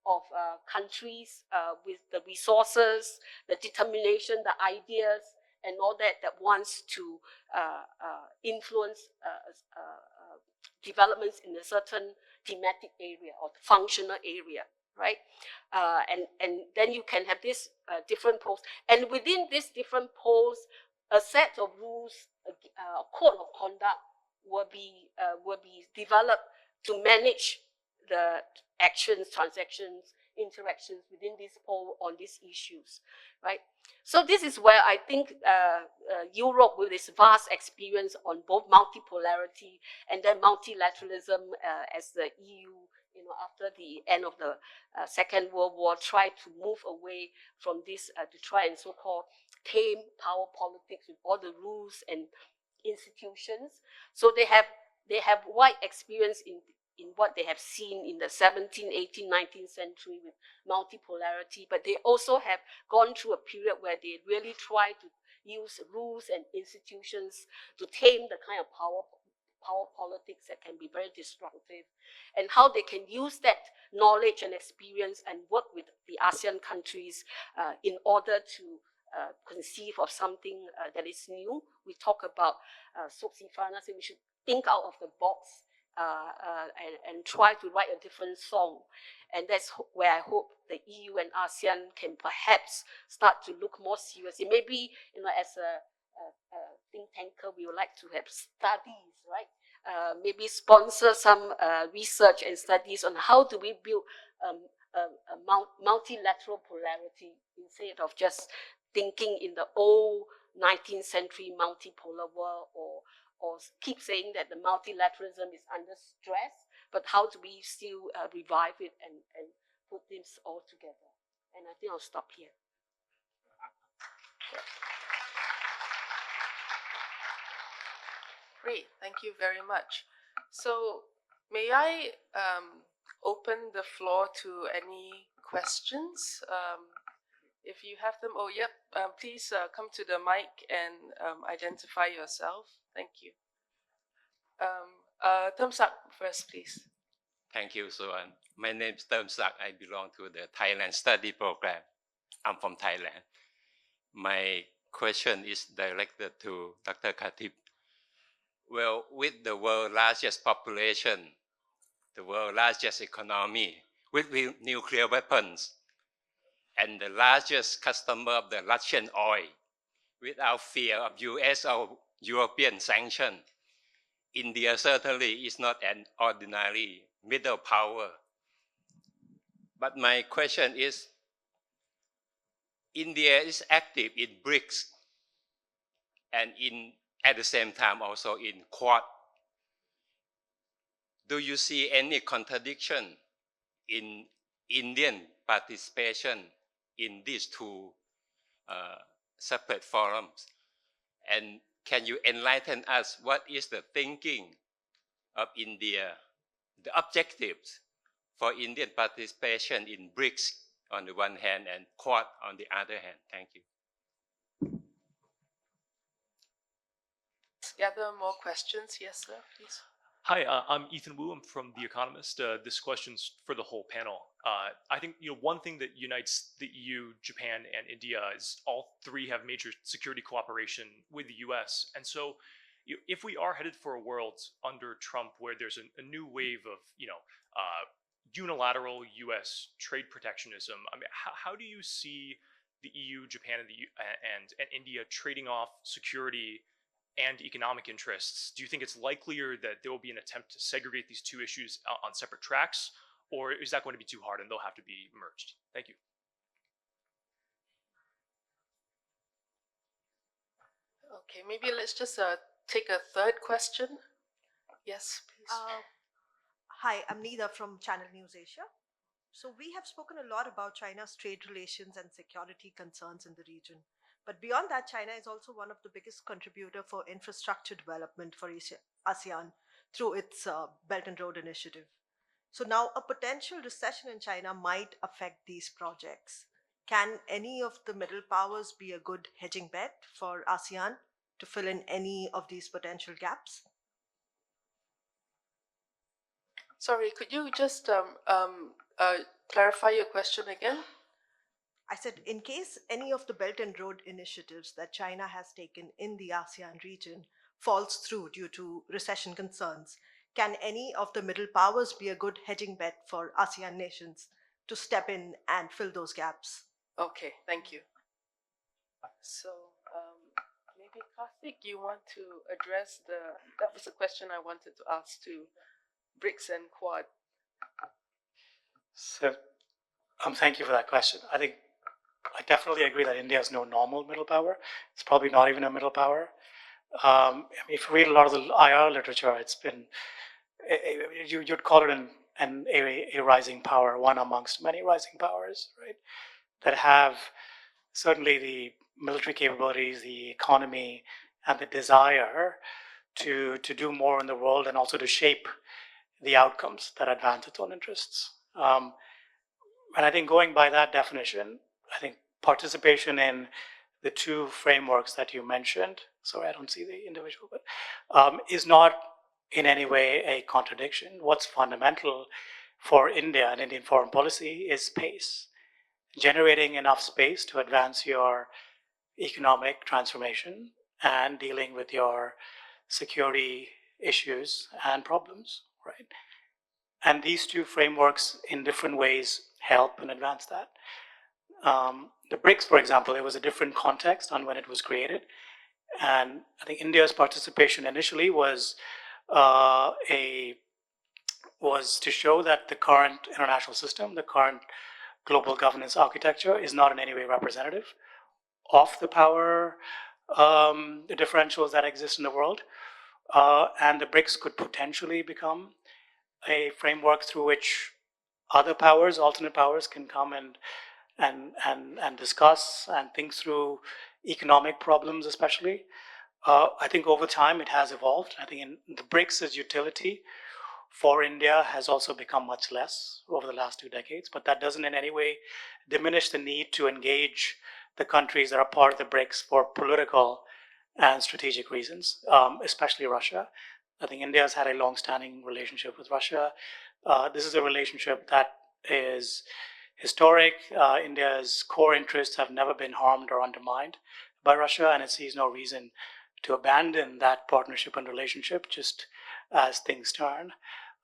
of countries with the resources, the determination, the ideas, and all that wants to influence developments in a certain thematic area or functional area, right? And then you can have this different poles, and within these different poles, a set of rules, a code of conduct will be developed to manage the actions, transactions, interactions within this pole on these issues, right? So this is where I think Europe, with its vast experience on both multipolarity and then multilateralism, as the EU, after the end of the Second World War, tried to move away from this to try and so-called tame power politics with all the rules and institutions. So they have wide experience in what they have seen in the 17th, 18th, 19th century with multipolarity, but they also have gone through a period where they really try to use rules and institutions to tame the kind of power politics that can be very destructive, and how they can use that knowledge and experience and work with the ASEAN countries in order to conceive of something that is new. We talk about Soxifana, so we should think out of the box and try to write a different song. And that's where I hope the EU and ASEAN can perhaps start to look more seriously. Maybe, as a think tanker, we would like to have studies, right? Maybe sponsor some research and studies on how do we build a multilateral polarity instead of just thinking in the old 19th century multipolar world, or keep saying that the multilateralism is under stress, but how do we still revive it and put this all together? And I think I'll stop here. Great, thank you very much. So may I open the floor to any questions? If you have them, please come to the mic and identify yourself. Thank you. Thumbs up first, please. Thank you, Suan. My name is Sak. I belong to the Thailand study program. I'm from Thailand. My question is directed to Dr. Karthik. Well, with the world's largest population, the world's largest economy, with nuclear weapons, and the largest customer of the Russian oil, without fear of US or European sanction, India certainly is not an ordinary middle power. But my question is, India is active in BRICS and at the same time also in Quad. Do you see any contradiction in Indian participation in these two separate forums? And can you enlighten us what is the thinking of India, the objectives for Indian participation in BRICS on the one hand and Quad on the other hand? Thank you. Gather more questions. Yes, sir, please. Hi, I'm Ethan Wu. I'm from The Economist. This question's for the whole panel. I think one thing that unites the EU, Japan, and India is all three have major security cooperation with the US. And so, if we are headed for a world under Trump where there's a new wave of unilateral US trade protectionism, I mean, how do you see the EU, Japan, and India trading off security and economic interests? Do you think it's likelier that there will be an attempt to segregate these two issues on separate tracks, or is that going to be too hard and they'll have to be merged? Thank you. Okay, maybe let's just take a third question. Yes, please. Hi, I'm Nida from Channel News Asia. So we have spoken a lot about China's trade relations and security concerns in the region. But beyond that, China is also one of the biggest contributor for infrastructure development for ASEAN through its Belt and Road Initiative. So now a potential recession in China might affect these projects. Can any of the middle powers be a good hedging bet for ASEAN to fill in any of these potential gaps? Sorry, could you just clarify your question again? I said, in case any of the Belt and Road initiatives that China has taken in the ASEAN region falls through due to recession concerns, can any of the middle powers be a good hedging bet for ASEAN nations to step in and fill those gaps? Okay, thank you. So maybe Karthik, you want to address that was a question I wanted to ask to BRICS and Quad. So, thank you for that question. I definitely agree that India is no normal middle power. It's probably not even a middle power. If you read a lot of the IR literature, it's been, you'd call it a rising power, one amongst many rising powers, right? That have certainly the military capabilities, the economy, and the desire to do more in the world and also to shape the outcomes that advance its own interests. And I think going by that definition, I think participation in the two frameworks that you mentioned, sorry, I don't see the individual, but is not in any way a contradiction. What's fundamental for India and Indian foreign policy is space, generating enough space to advance your economic transformation and dealing with your security issues and problems, right? And these two frameworks in different ways help and advance that. The BRICS, for example, it was a different context on when it was created. And I think India's participation initially was to show that the current international system, the current global governance architecture is not in any way representative of the power, the differentials that exist in the world. And the BRICS could potentially become a framework through which other powers, alternate powers, can come and discuss and think through economic problems, especially. I think over time it has evolved. I think in the BRICS' utility for India has also become much less over the last 2 decades, but that doesn't in any way diminish the need to engage the countries that are part of the BRICS for political and strategic reasons, especially Russia. I think India has had a long-standing relationship with Russia. This is a relationship that is historic. India's core interests have never been harmed or undermined by Russia, and it sees no reason to abandon that partnership and relationship just as things turn.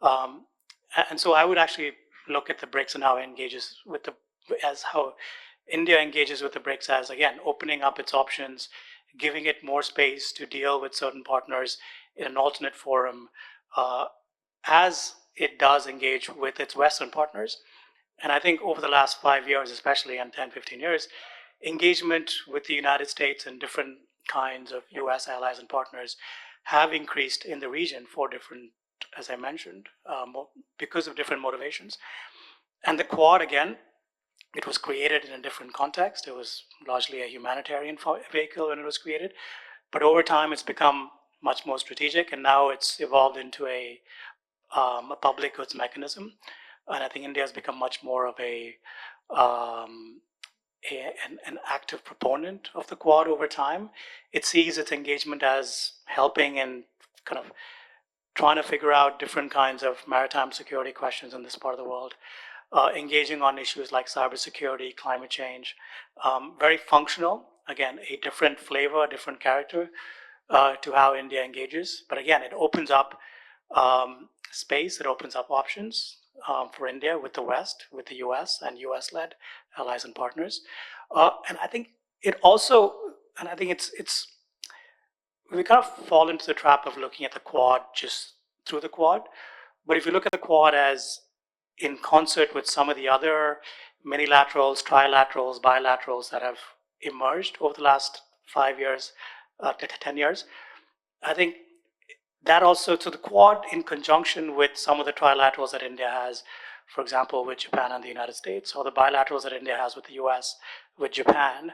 And so I would actually look at the BRICS and how it engages with how India engages with the BRICS as, again, opening up its options, giving it more space to deal with certain partners in an alternate forum, as it does engage with its Western partners. And I think over the last 5 years, especially, and 10, 15 years, engagement with the United States and different kinds of US allies and partners have increased in the region for different, as I mentioned, because of different motivations. And the Quad, again, it was created in a different context. It was largely a humanitarian vehicle when it was created. But over time, it's become much more strategic, and now it's evolved into a public goods mechanism. And I think India has become much more of an active proponent of the Quad over time. It sees its engagement as helping in kind of trying to figure out different kinds of maritime security questions in this part of the world, engaging on issues like cybersecurity, climate change, very functional. Again, a different flavor, a different character to how India engages. But again, it opens up space, it opens up options for India with the West, with the US and US-led allies and partners. And I think it also, and I think it's we kind of fall into the trap of looking at the Quad just through the Quad. But if you look at the Quad as in concert with some of the other minilaterals, trilaterals, bilaterals that have emerged over the last 5 years, 10 years, I think that also, to the Quad in conjunction with some of the trilaterals that India has, for example, with Japan and the United States, or the bilaterals that India has with the US, with Japan,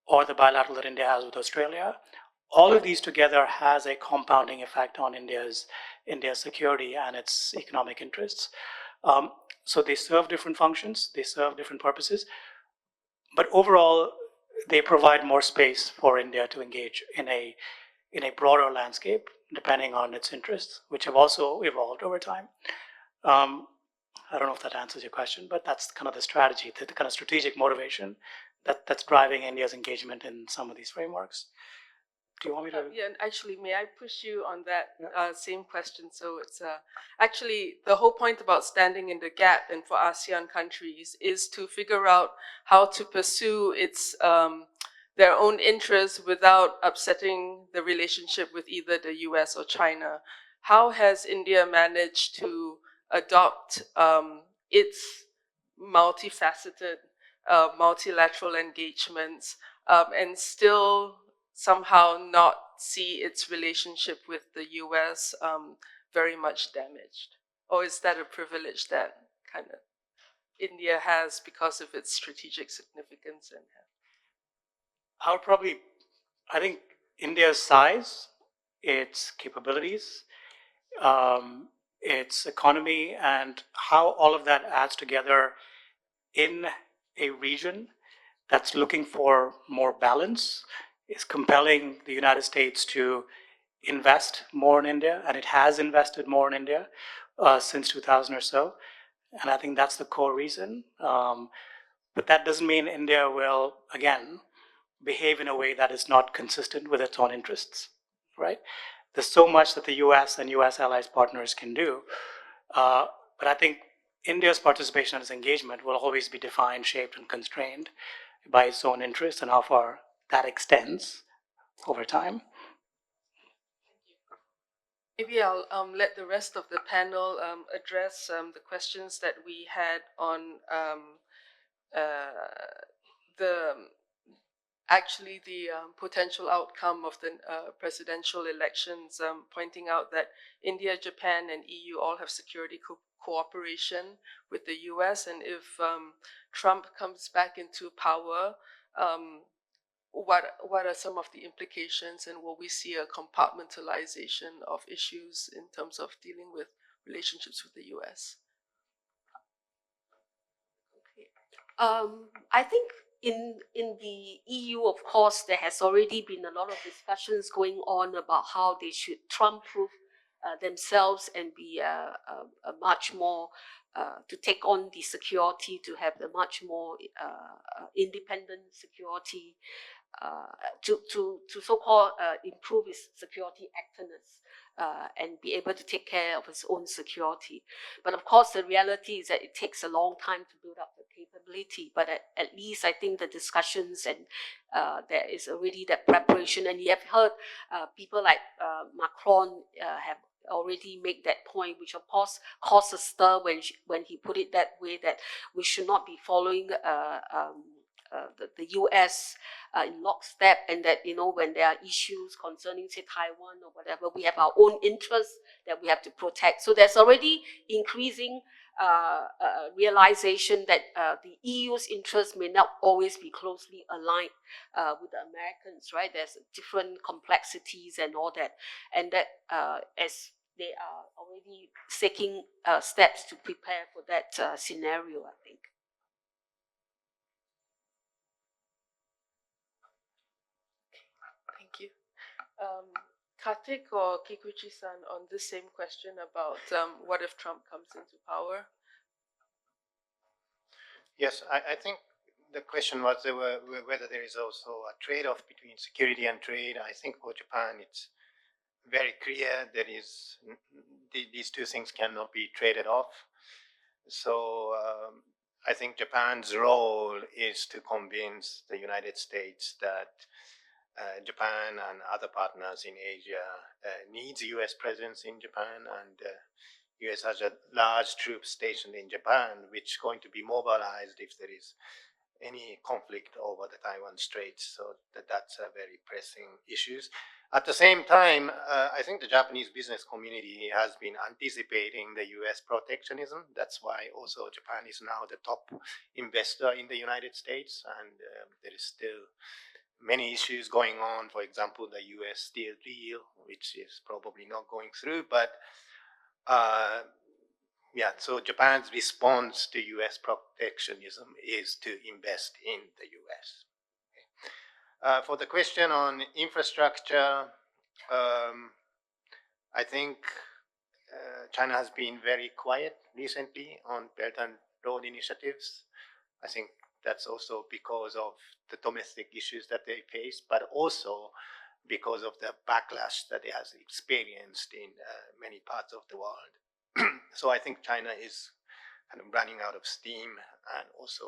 or the bilateral that India has with Australia, all of these together has a compounding effect on India's security and its economic interests. So they serve different functions, they serve different purposes, but overall, they provide more space for India to engage in a broader landscape, depending on its interests, which have also evolved over time. I don't know if that answers your question, but that's kind of the strategy, the kind of strategic motivation that's driving India's engagement in some of these frameworks. Do you want me to? Yeah, and actually, may I push you on that same question? So it's actually the whole point about standing in the gap and for ASEAN countries is to figure out how to pursue its their own interests without upsetting the relationship with either the US or China. How has India managed to adopt its multifaceted, multilateral engagements and still somehow not see its relationship with the US very much damaged? Or is that a privilege that kind of India has because of its strategic significance? And I think India's size, its capabilities, its economy, and how all of that adds together in a region that's looking for more balance is compelling the United States to invest more in India, and it has invested more in India since 2000 or so. And I think that's the core reason. But that doesn't mean India will, again, behave in a way that is not consistent with its own interests, right? There's so much that the US and US allies partners can do. But I think India's participation and its engagement will always be defined, shaped, and constrained by its own interests and how far that extends over time. Maybe I'll let the rest of the panel address the questions that we had on the potential outcome of the presidential elections, pointing out that India, Japan, and EU all have security cooperation with the US, and if Trump comes back into power, what are some of the implications, and will we see a compartmentalization of issues in terms of dealing with relationships with the US? I think in the EU, of course, there has already been a lot of discussions going on about how they should Trump-proof themselves and be a much more to take on the security, to have a much more independent security, to so-called improve its security activeness. And be able to take care of its own security. But of course, the reality is that it takes a long time to build up the capability. But at least I think the discussions and there is already that preparation. And you have heard people like Macron have already made that point, which of course caused a stir when he put it that way, that we should not be following the US in lockstep, and that, you know, when there are issues concerning, say, Taiwan or whatever, we have our own interests that we have to protect. So there's already increasing realization that the EU's interests may not always be closely aligned with the Americans, right? There's different complexities and all that, and that as they are already taking steps to prepare for that scenario, I think. Thank you. Karthik or Kikuchi-san, on this same question about what if Trump comes into power? Yes, I think the question was whether there is also a trade-off between security and trade. I think for Japan, it's very clear there is these two things cannot be traded off. So I think Japan's role is to convince the United States that Japan and other partners in Asia needs U.S. presence in Japan, and U.S. has a large troop stationed in Japan, which is going to be mobilized if there is any conflict over the Taiwan Straits. So that's a very pressing issue. At the same time, I think the Japanese business community has been anticipating the U.S. protectionism. That's why also Japan is now the top investor in the United States, and there is still many issues going on. For example, the U.S. steel deal, which is probably not going through, but yeah, so Japan's response to U.S. protectionism is to invest in the U.S. For the question on infrastructure, I think China has been very quiet recently on Belt and Road initiatives. I think that's also because of the domestic issues that they face, but also because of the backlash that it has experienced in many parts of the world. So I think China is kind of running out of steam, and also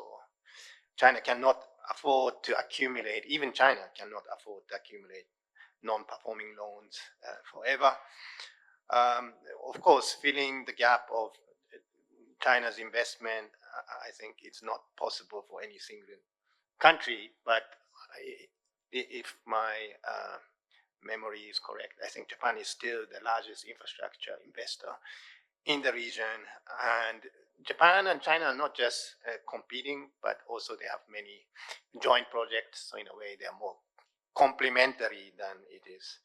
China cannot afford to accumulate, even China cannot afford to accumulate non-performing loans forever. Of course, filling the gap of China's investment, I think it's not possible for any single country, but if my memory is correct, I think Japan is still the largest infrastructure investor in the region. And Japan and China are not just competing, but also they have many joint projects. So in a way, they are more complementary than it is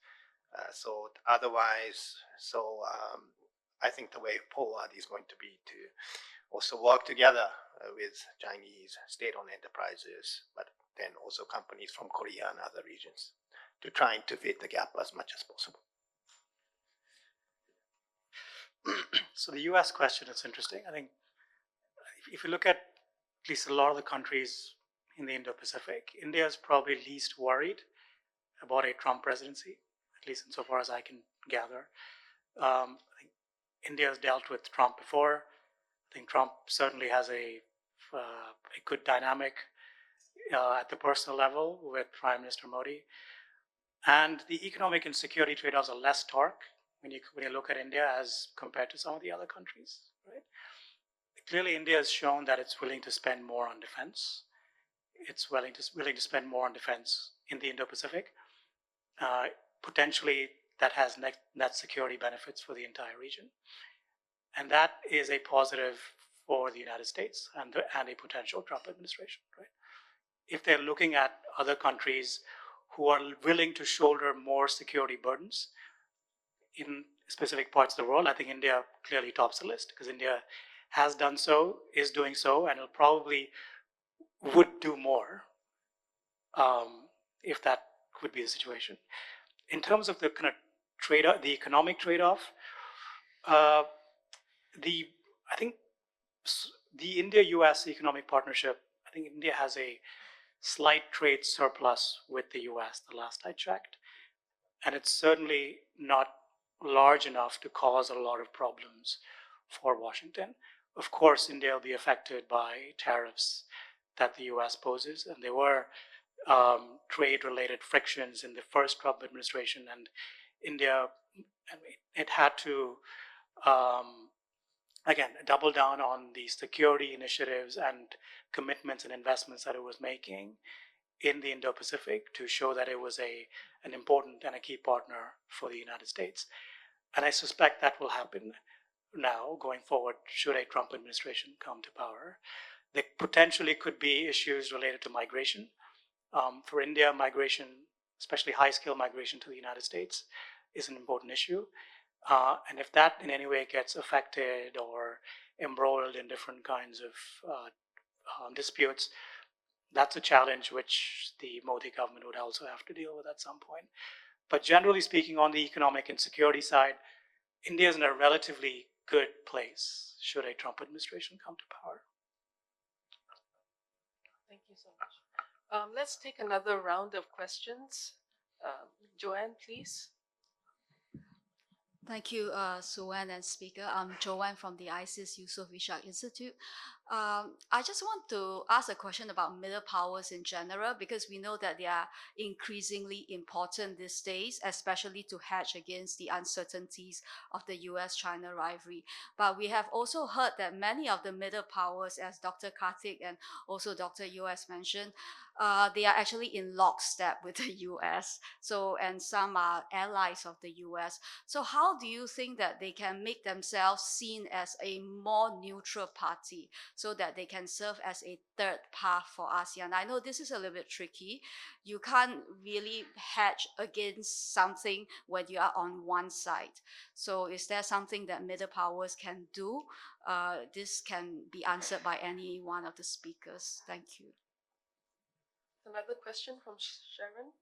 thought otherwise. So I think the way forward is going to be to also work together with Chinese state-owned enterprises, but then also companies from Korea and other regions, to trying to fit the gap as much as possible. So the US question is interesting. I think if you look at least a lot of the countries in the Indo-Pacific, India is probably least worried about a Trump presidency, at least insofar as I can gather. I think India has dealt with Trump before. I think Trump certainly has a good dynamic at the personal level with Prime Minister Modi. And the economic and security trade-offs are less stark when you look at India as compared to some of the other countries, right? Clearly, India has shown that it's willing to spend more on defense. It's willing to spend more on defense in the Indo-Pacific. Potentially, that has net security benefits for the entire region. And that is a positive for the United States and a potential Trump administration, right? If they're looking at other countries who are willing to shoulder more security burdens in specific parts of the world, I think India clearly tops the list, because India has done so, is doing so, and will probably would do more if that would be the situation. In terms of the kind of trade-off, the economic trade-off, I think the India-US economic partnership, I think India has a slight trade surplus with the US, the last I checked. And it's certainly not large enough to cause a lot of problems for Washington. Of course, India will be affected by tariffs that the US poses, and there were trade-related frictions in the first Trump administration, and India, it had to, again, double down on the security initiatives and commitments and investments that it was making in the Indo-Pacific to show that it was an important and a key partner for the United States. And I suspect that will happen now going forward should a Trump administration come to power. There potentially could be issues related to migration. For India, migration, especially high-skill migration to the United States, is an important issue. And if that in any way gets affected or embroiled in different kinds of disputes, that's a challenge which the Modi government would also have to deal with at some point. But generally speaking, on the economic and security side, India is in a relatively good place should a Trump administration come to power. Thank you so much. Let's take another round of questions. Joanne, please. Thank you, Suan and speaker. I'm Joanne from the ISEAS Yusof Ishak Institute. I just want to ask a question about middle powers in general, because we know that they are increasingly important these days, especially to hedge against the uncertainties of the US-China rivalry. But we have also heard that many of the middle powers, as Dr. Karthik and also Dr. Yeo has mentioned, they are actually in lockstep with the US. And some are allies of the US. So how do you think that they can make themselves seen as a more neutral party so that they can serve as a third path for ASEAN? I know this is a little bit tricky. You can't really hedge against something when you are on one side. So is there something that middle powers can do? This can be answered by any one of the speakers. Thank you. Another question from Sharon.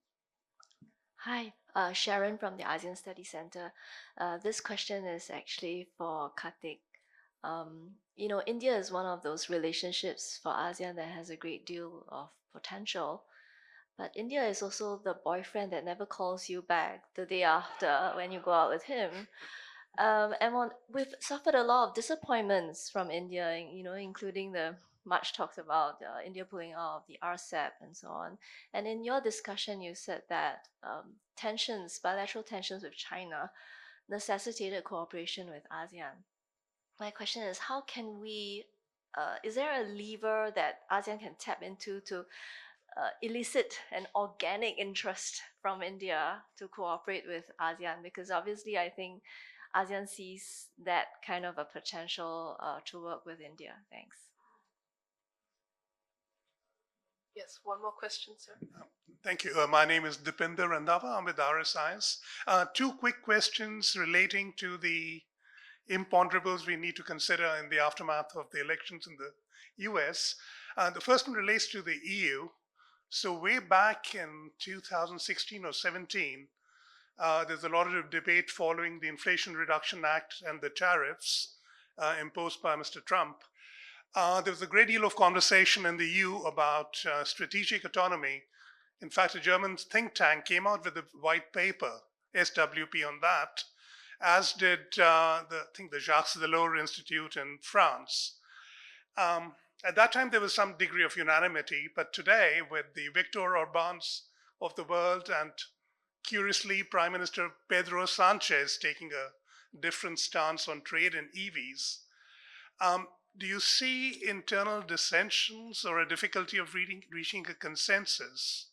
Hi, Sharon from the ASEAN Studies Centre. This question is actually for Karthik. India is one of those relationships for ASEAN that has a great deal of potential. But India is also the boyfriend that never calls you back the day after when you go out with him. We've suffered a lot of disappointments from India, including the much talked about India pulling out of the RCEP and so on. And in your discussion, you said that bilateral tensions with China necessitated cooperation with ASEAN. My question is, how can we, is there a lever that ASEAN can tap into to elicit an organic interest from India to cooperate with ASEAN? Because obviously I think ASEAN sees that kind of a potential to work with India. Thanks. Yes, one more question, sir. Thank you. My name is Dipinder Randava. I'm with RSIS. Two quick questions relating to the imponderables we need to consider in the aftermath of the elections in the US. The first one relates to the EU. So way back in 2016 or 17, there's a lot of debate following the Inflation Reduction Act and the tariffs imposed by Mr. Trump. There was a great deal of conversation in the EU about strategic autonomy. In fact, a German think tank came out with a white paper, SWP, on that, as did I think the Jacques Delors Institute in France. At that time, there was some degree of unanimity, but today, with the Viktor Orbáns of the world and curiously, Prime Minister Pedro Sanchez taking a different stance on trade and EVs, do you see internal dissensions or a difficulty of reaching a consensus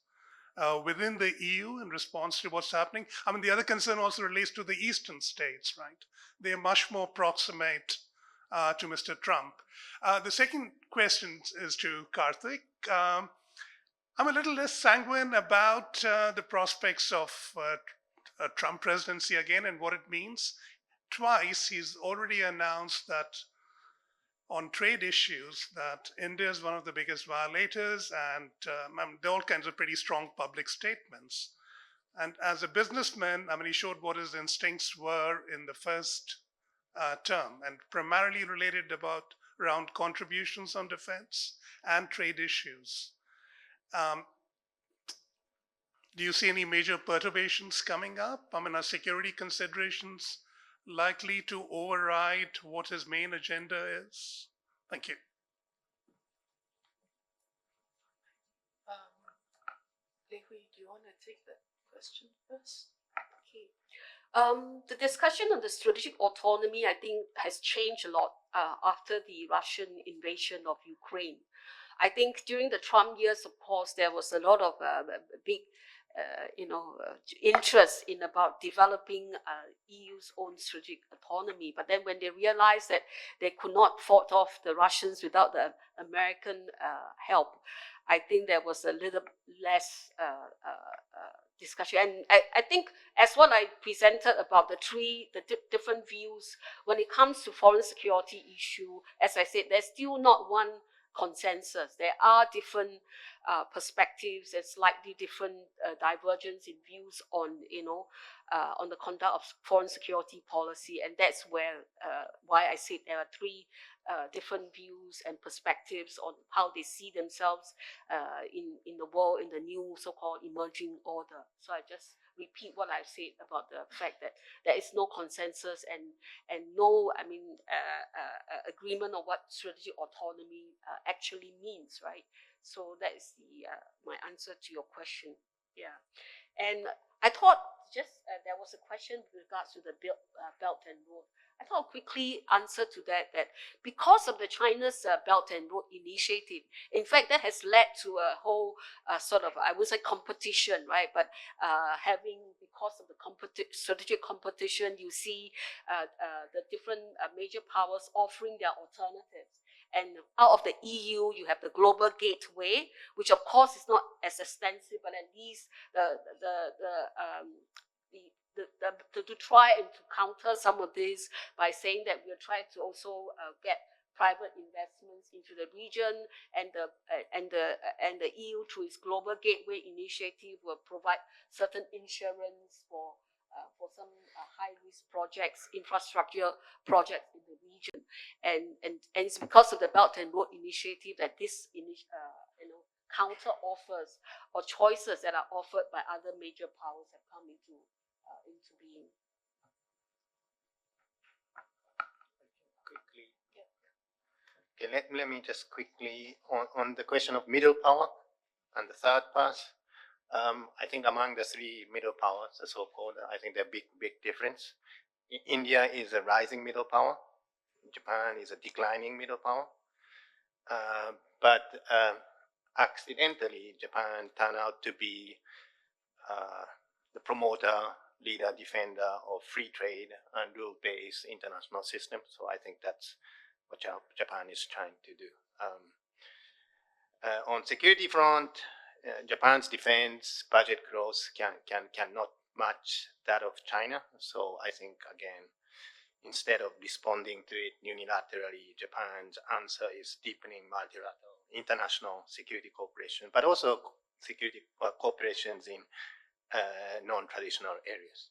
within the EU in response to what's happening? I mean, the other concern also relates to the eastern states, right? They are much more proximate to Mr. Trump. The second question is to Karthik. I'm a little less sanguine about the prospects of a Trump presidency again and what it means. Twice he's already announced that on trade issues that India is one of the biggest violators, and there are all kinds of pretty strong public statements. And as a businessman, he showed what his instincts were in the first term, and primarily related around contributions on defense and trade issues. Do you see any major perturbations coming up? Are security considerations likely to override what his main agenda is? Thank you. Hwee, do you want to take that question first? Okay. The discussion on the strategic autonomy, I think, has changed a lot after the Russian invasion of Ukraine. I think during the Trump years, of course, there was a lot of big interest in about developing EU's own strategic autonomy. But then when they realized that they could not fought off the Russians without the American help, I think there was a little less discussion. And I think, as what I presented about the different views, when it comes to foreign security issue, as I said, there's still not one consensus. There are different perspectives and slightly different divergence in views on the conduct of foreign security policy, and that's why I said there are three different views and perspectives on how they see themselves in the world, in the new so-called emerging order. So I just repeat what I said about the fact that there is no consensus and no, agreement on what strategic autonomy actually means, right? So that is my answer to your question. Yeah, and I thought there was a question with regards to the Belt and Road. I thought I'll quickly answer to that because of the China's Belt and Road Initiative, in fact, that has led to a whole I would say competition, right? But because of the strategic competition, you see the different major powers offering their alternatives. And out of the EU, you have the global gateway, which of course is not as extensive, but at least to try and to counter some of this by saying that we'll try to also get private investments into the region, and the EU through its global gateway initiative will provide certain insurance for some high-risk projects, infrastructure projects in the region, and it's because of the Belt and Road Initiative that this counter offers or choices that are offered by other major powers have come into being. Quickly. Yeah. Okay, let me just quickly on the question of middle power and the third part. I think among the three middle powers, the so-called, I think there's a big difference. India is a rising middle power. Japan is a declining middle power. But accidentally, Japan turned out to be the promoter, leader, defender of free trade and rule-based international system. So I think that's what Japan is trying to do. On security front, Japan's defense budget growth cannot match that of China. So I think, again, instead of responding to it unilaterally, Japan's answer is deepening multilateral international security cooperation, but also security cooperations in non-traditional areas.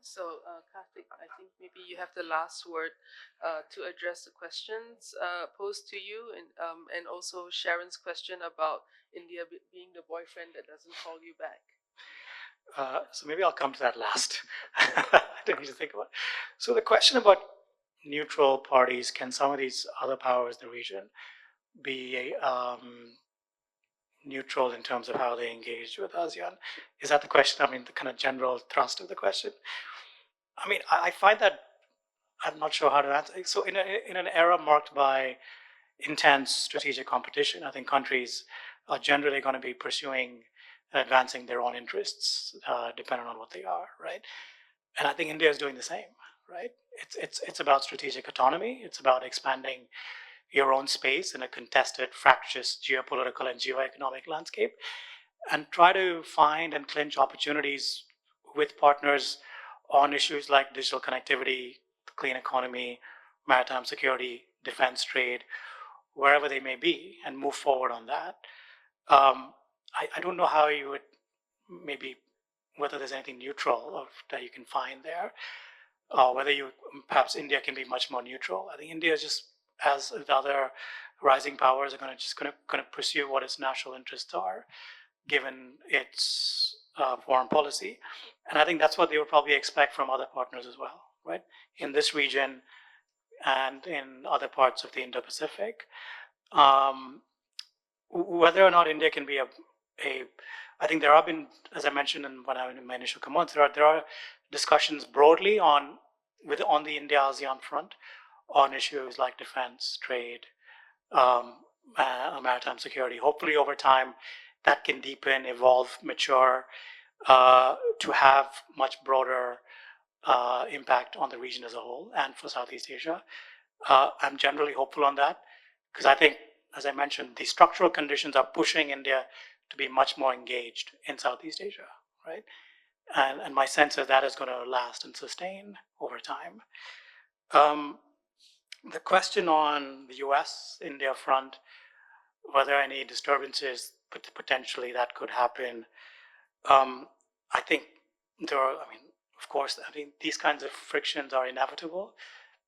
So, Karthik, I think maybe you have the last word to address the questions posed to you, and also Sharon's question about India being the boyfriend that doesn't call you back. So maybe I'll come to that last. I don't need to think about it. So the question about neutral parties, can some of these other powers in the region be neutral in terms of how they engage with ASEAN? Is that the question? I mean, the kind of general thrust of the question. I mean, I find that I'm not sure how to answer. So in an era marked by intense strategic competition, I think countries are generally going to be pursuing and advancing their own interests, depending on what they are, right? And I think India is doing the same, right? It's about strategic autonomy. It's about expanding your own space in a contested, fractious geopolitical and geoeconomic landscape, and try to find and clinch opportunities with partners on issues like digital connectivity, the clean economy, maritime security, defense, trade, wherever they may be, and move forward on that. I don't know how you would maybe, whether there's anything neutral that you can find there, whether perhaps India can be much more neutral. I think India is just, as the other rising powers, are going to pursue what its national interests are, given its foreign policy, and I think that's what they would probably expect from other partners as well, right? In this region and in other parts of the Indo-Pacific, whether or not India can be I think there have been, as I mentioned in my initial comments, there are discussions broadly on the India-ASEAN front on issues like defense, trade, maritime security. Hopefully over time that can deepen, evolve, mature, to have much broader impact on the region as a whole and for Southeast Asia. I'm generally hopeful on that, because I think, as I mentioned, the structural conditions are pushing India to be much more engaged in Southeast Asia, right? And my sense is that is going to last and sustain over time. The question on the US-India front, whether any disturbances potentially that could happen, I think of course, these kinds of frictions are inevitable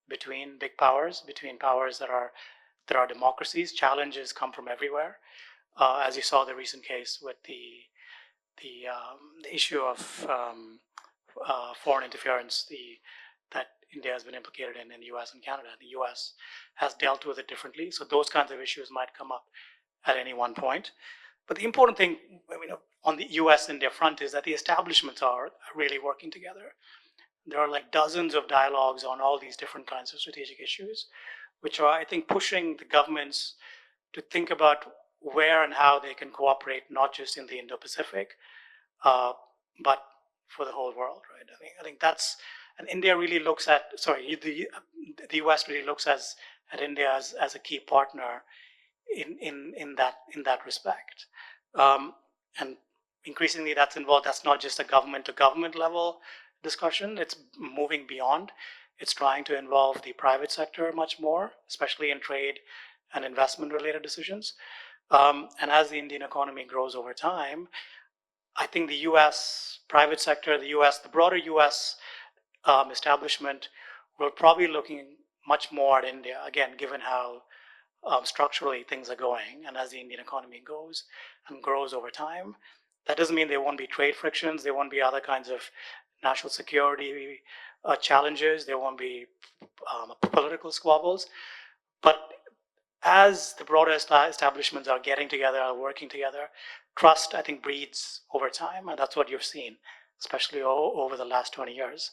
between big powers, between powers that are democracies. Challenges come from everywhere. As you saw the recent case with the issue of foreign interference that India has been implicated in the US and Canada. The US has dealt with it differently, so those kinds of issues might come up at any one point. But the important thing, on the US-India front is that the establishments are really working together. There are like dozens of dialogues on all these different kinds of strategic issues, which are, I think, pushing the governments to think about where and how they can cooperate, not just in the Indo-Pacific, but for the whole world, right? I think that's, and India really looks at, the US really looks at India as a key partner in that respect. And increasingly that's not just a government to government level discussion, it's moving beyond. It's trying to involve the private sector much more, especially in trade and investment related decisions. And as the Indian economy grows over time, I think the US private sector, the broader US establishment will probably be looking much more at India, again, given how structurally things are going, and as the Indian economy goes and grows over time. That doesn't mean there won't be trade frictions, there won't be other kinds of national security challenges, there won't be political squabbles, but as the broader establishments are getting together, are working together, trust, I think, breeds over time, and that's what you've seen, especially over the last 20 years.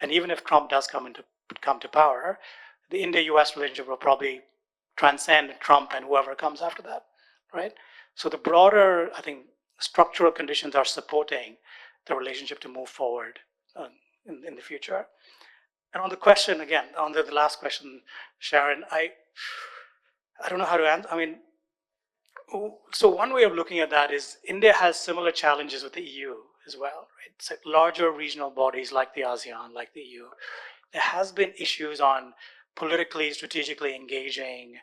And even if Trump does come to power, the India-US relationship will probably transcend Trump and whoever comes after that, right? So the broader, I think, structural conditions are supporting the relationship to move forward in the future. And on the question, again, on the last question, Sharon, I don't know how to answer. So one way of looking at that is India has similar challenges with the EU as well, right? It's like larger regional bodies like the ASEAN, like the EU. There has been issues on politically, strategically engaging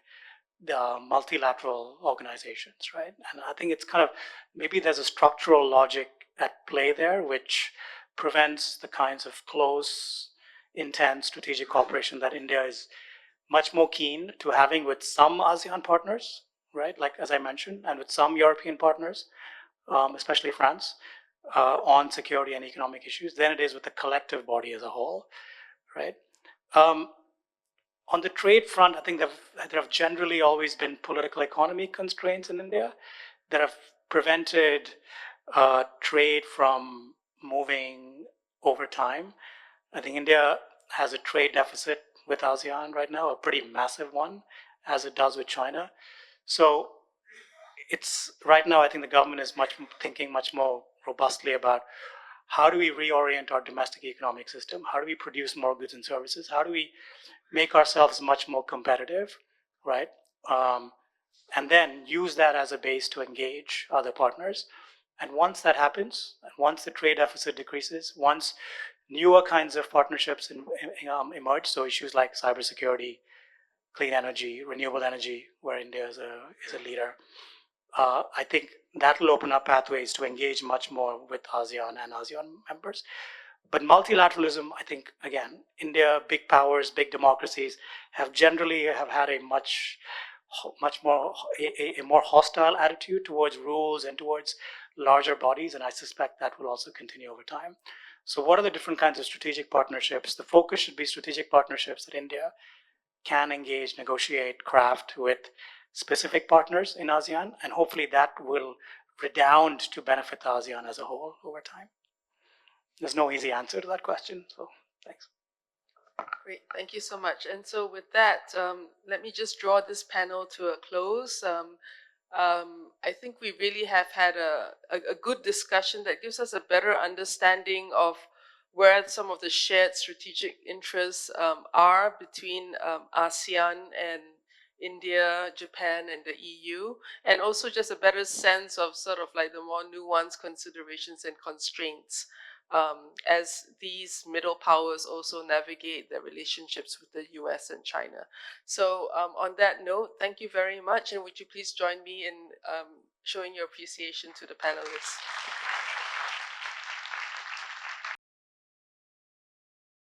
the multilateral organizations, right? And I think it's kind of, maybe there's a structural logic at play there, which prevents the kinds of close, intense strategic cooperation that India is much more keen to having with some ASEAN partners, right? Like, as I mentioned, and with some European partners, especially France, on security and economic issues than it is with the collective body as a whole, right? On the trade front, I think there have generally always been political economy constraints in India that have prevented trade from moving over time. I think India has a trade deficit with ASEAN right now, a pretty massive one, as it does with China. So it's right now, I think the government is thinking much more robustly about how do we reorient our domestic economic system? How do we produce more goods and services? How do we make ourselves much more competitive, right? And then use that as a base to engage other partners. And once that happens, and once the trade deficit decreases, once newer kinds of partnerships emerge, so issues like cybersecurity, clean energy, renewable energy, where India is a leader, I think that will open up pathways to engage much more with ASEAN and ASEAN members. But multilateralism, I think, again, India, big powers, big democracies, have generally had a much more hostile attitude towards rules and towards larger bodies, and I suspect that will also continue over time. So what are the different kinds of strategic partnerships? The focus should be strategic partnerships that India can engage, negotiate, craft with specific partners in ASEAN, and hopefully that will redound to benefit the ASEAN as a whole over time. There's no easy answer to that question, so thanks. Great, thank you so much. And so with that, let me just draw this panel to a close. I think we really have had a good discussion that gives us a better understanding of where some of the shared strategic interests are between ASEAN and India, Japan, and the EU, and also just a better sense of sort of like the more nuanced considerations and constraints as these middle powers also navigate their relationships with the US and China. So on that note, thank you very much, and would you please join me in showing your appreciation to the panelists.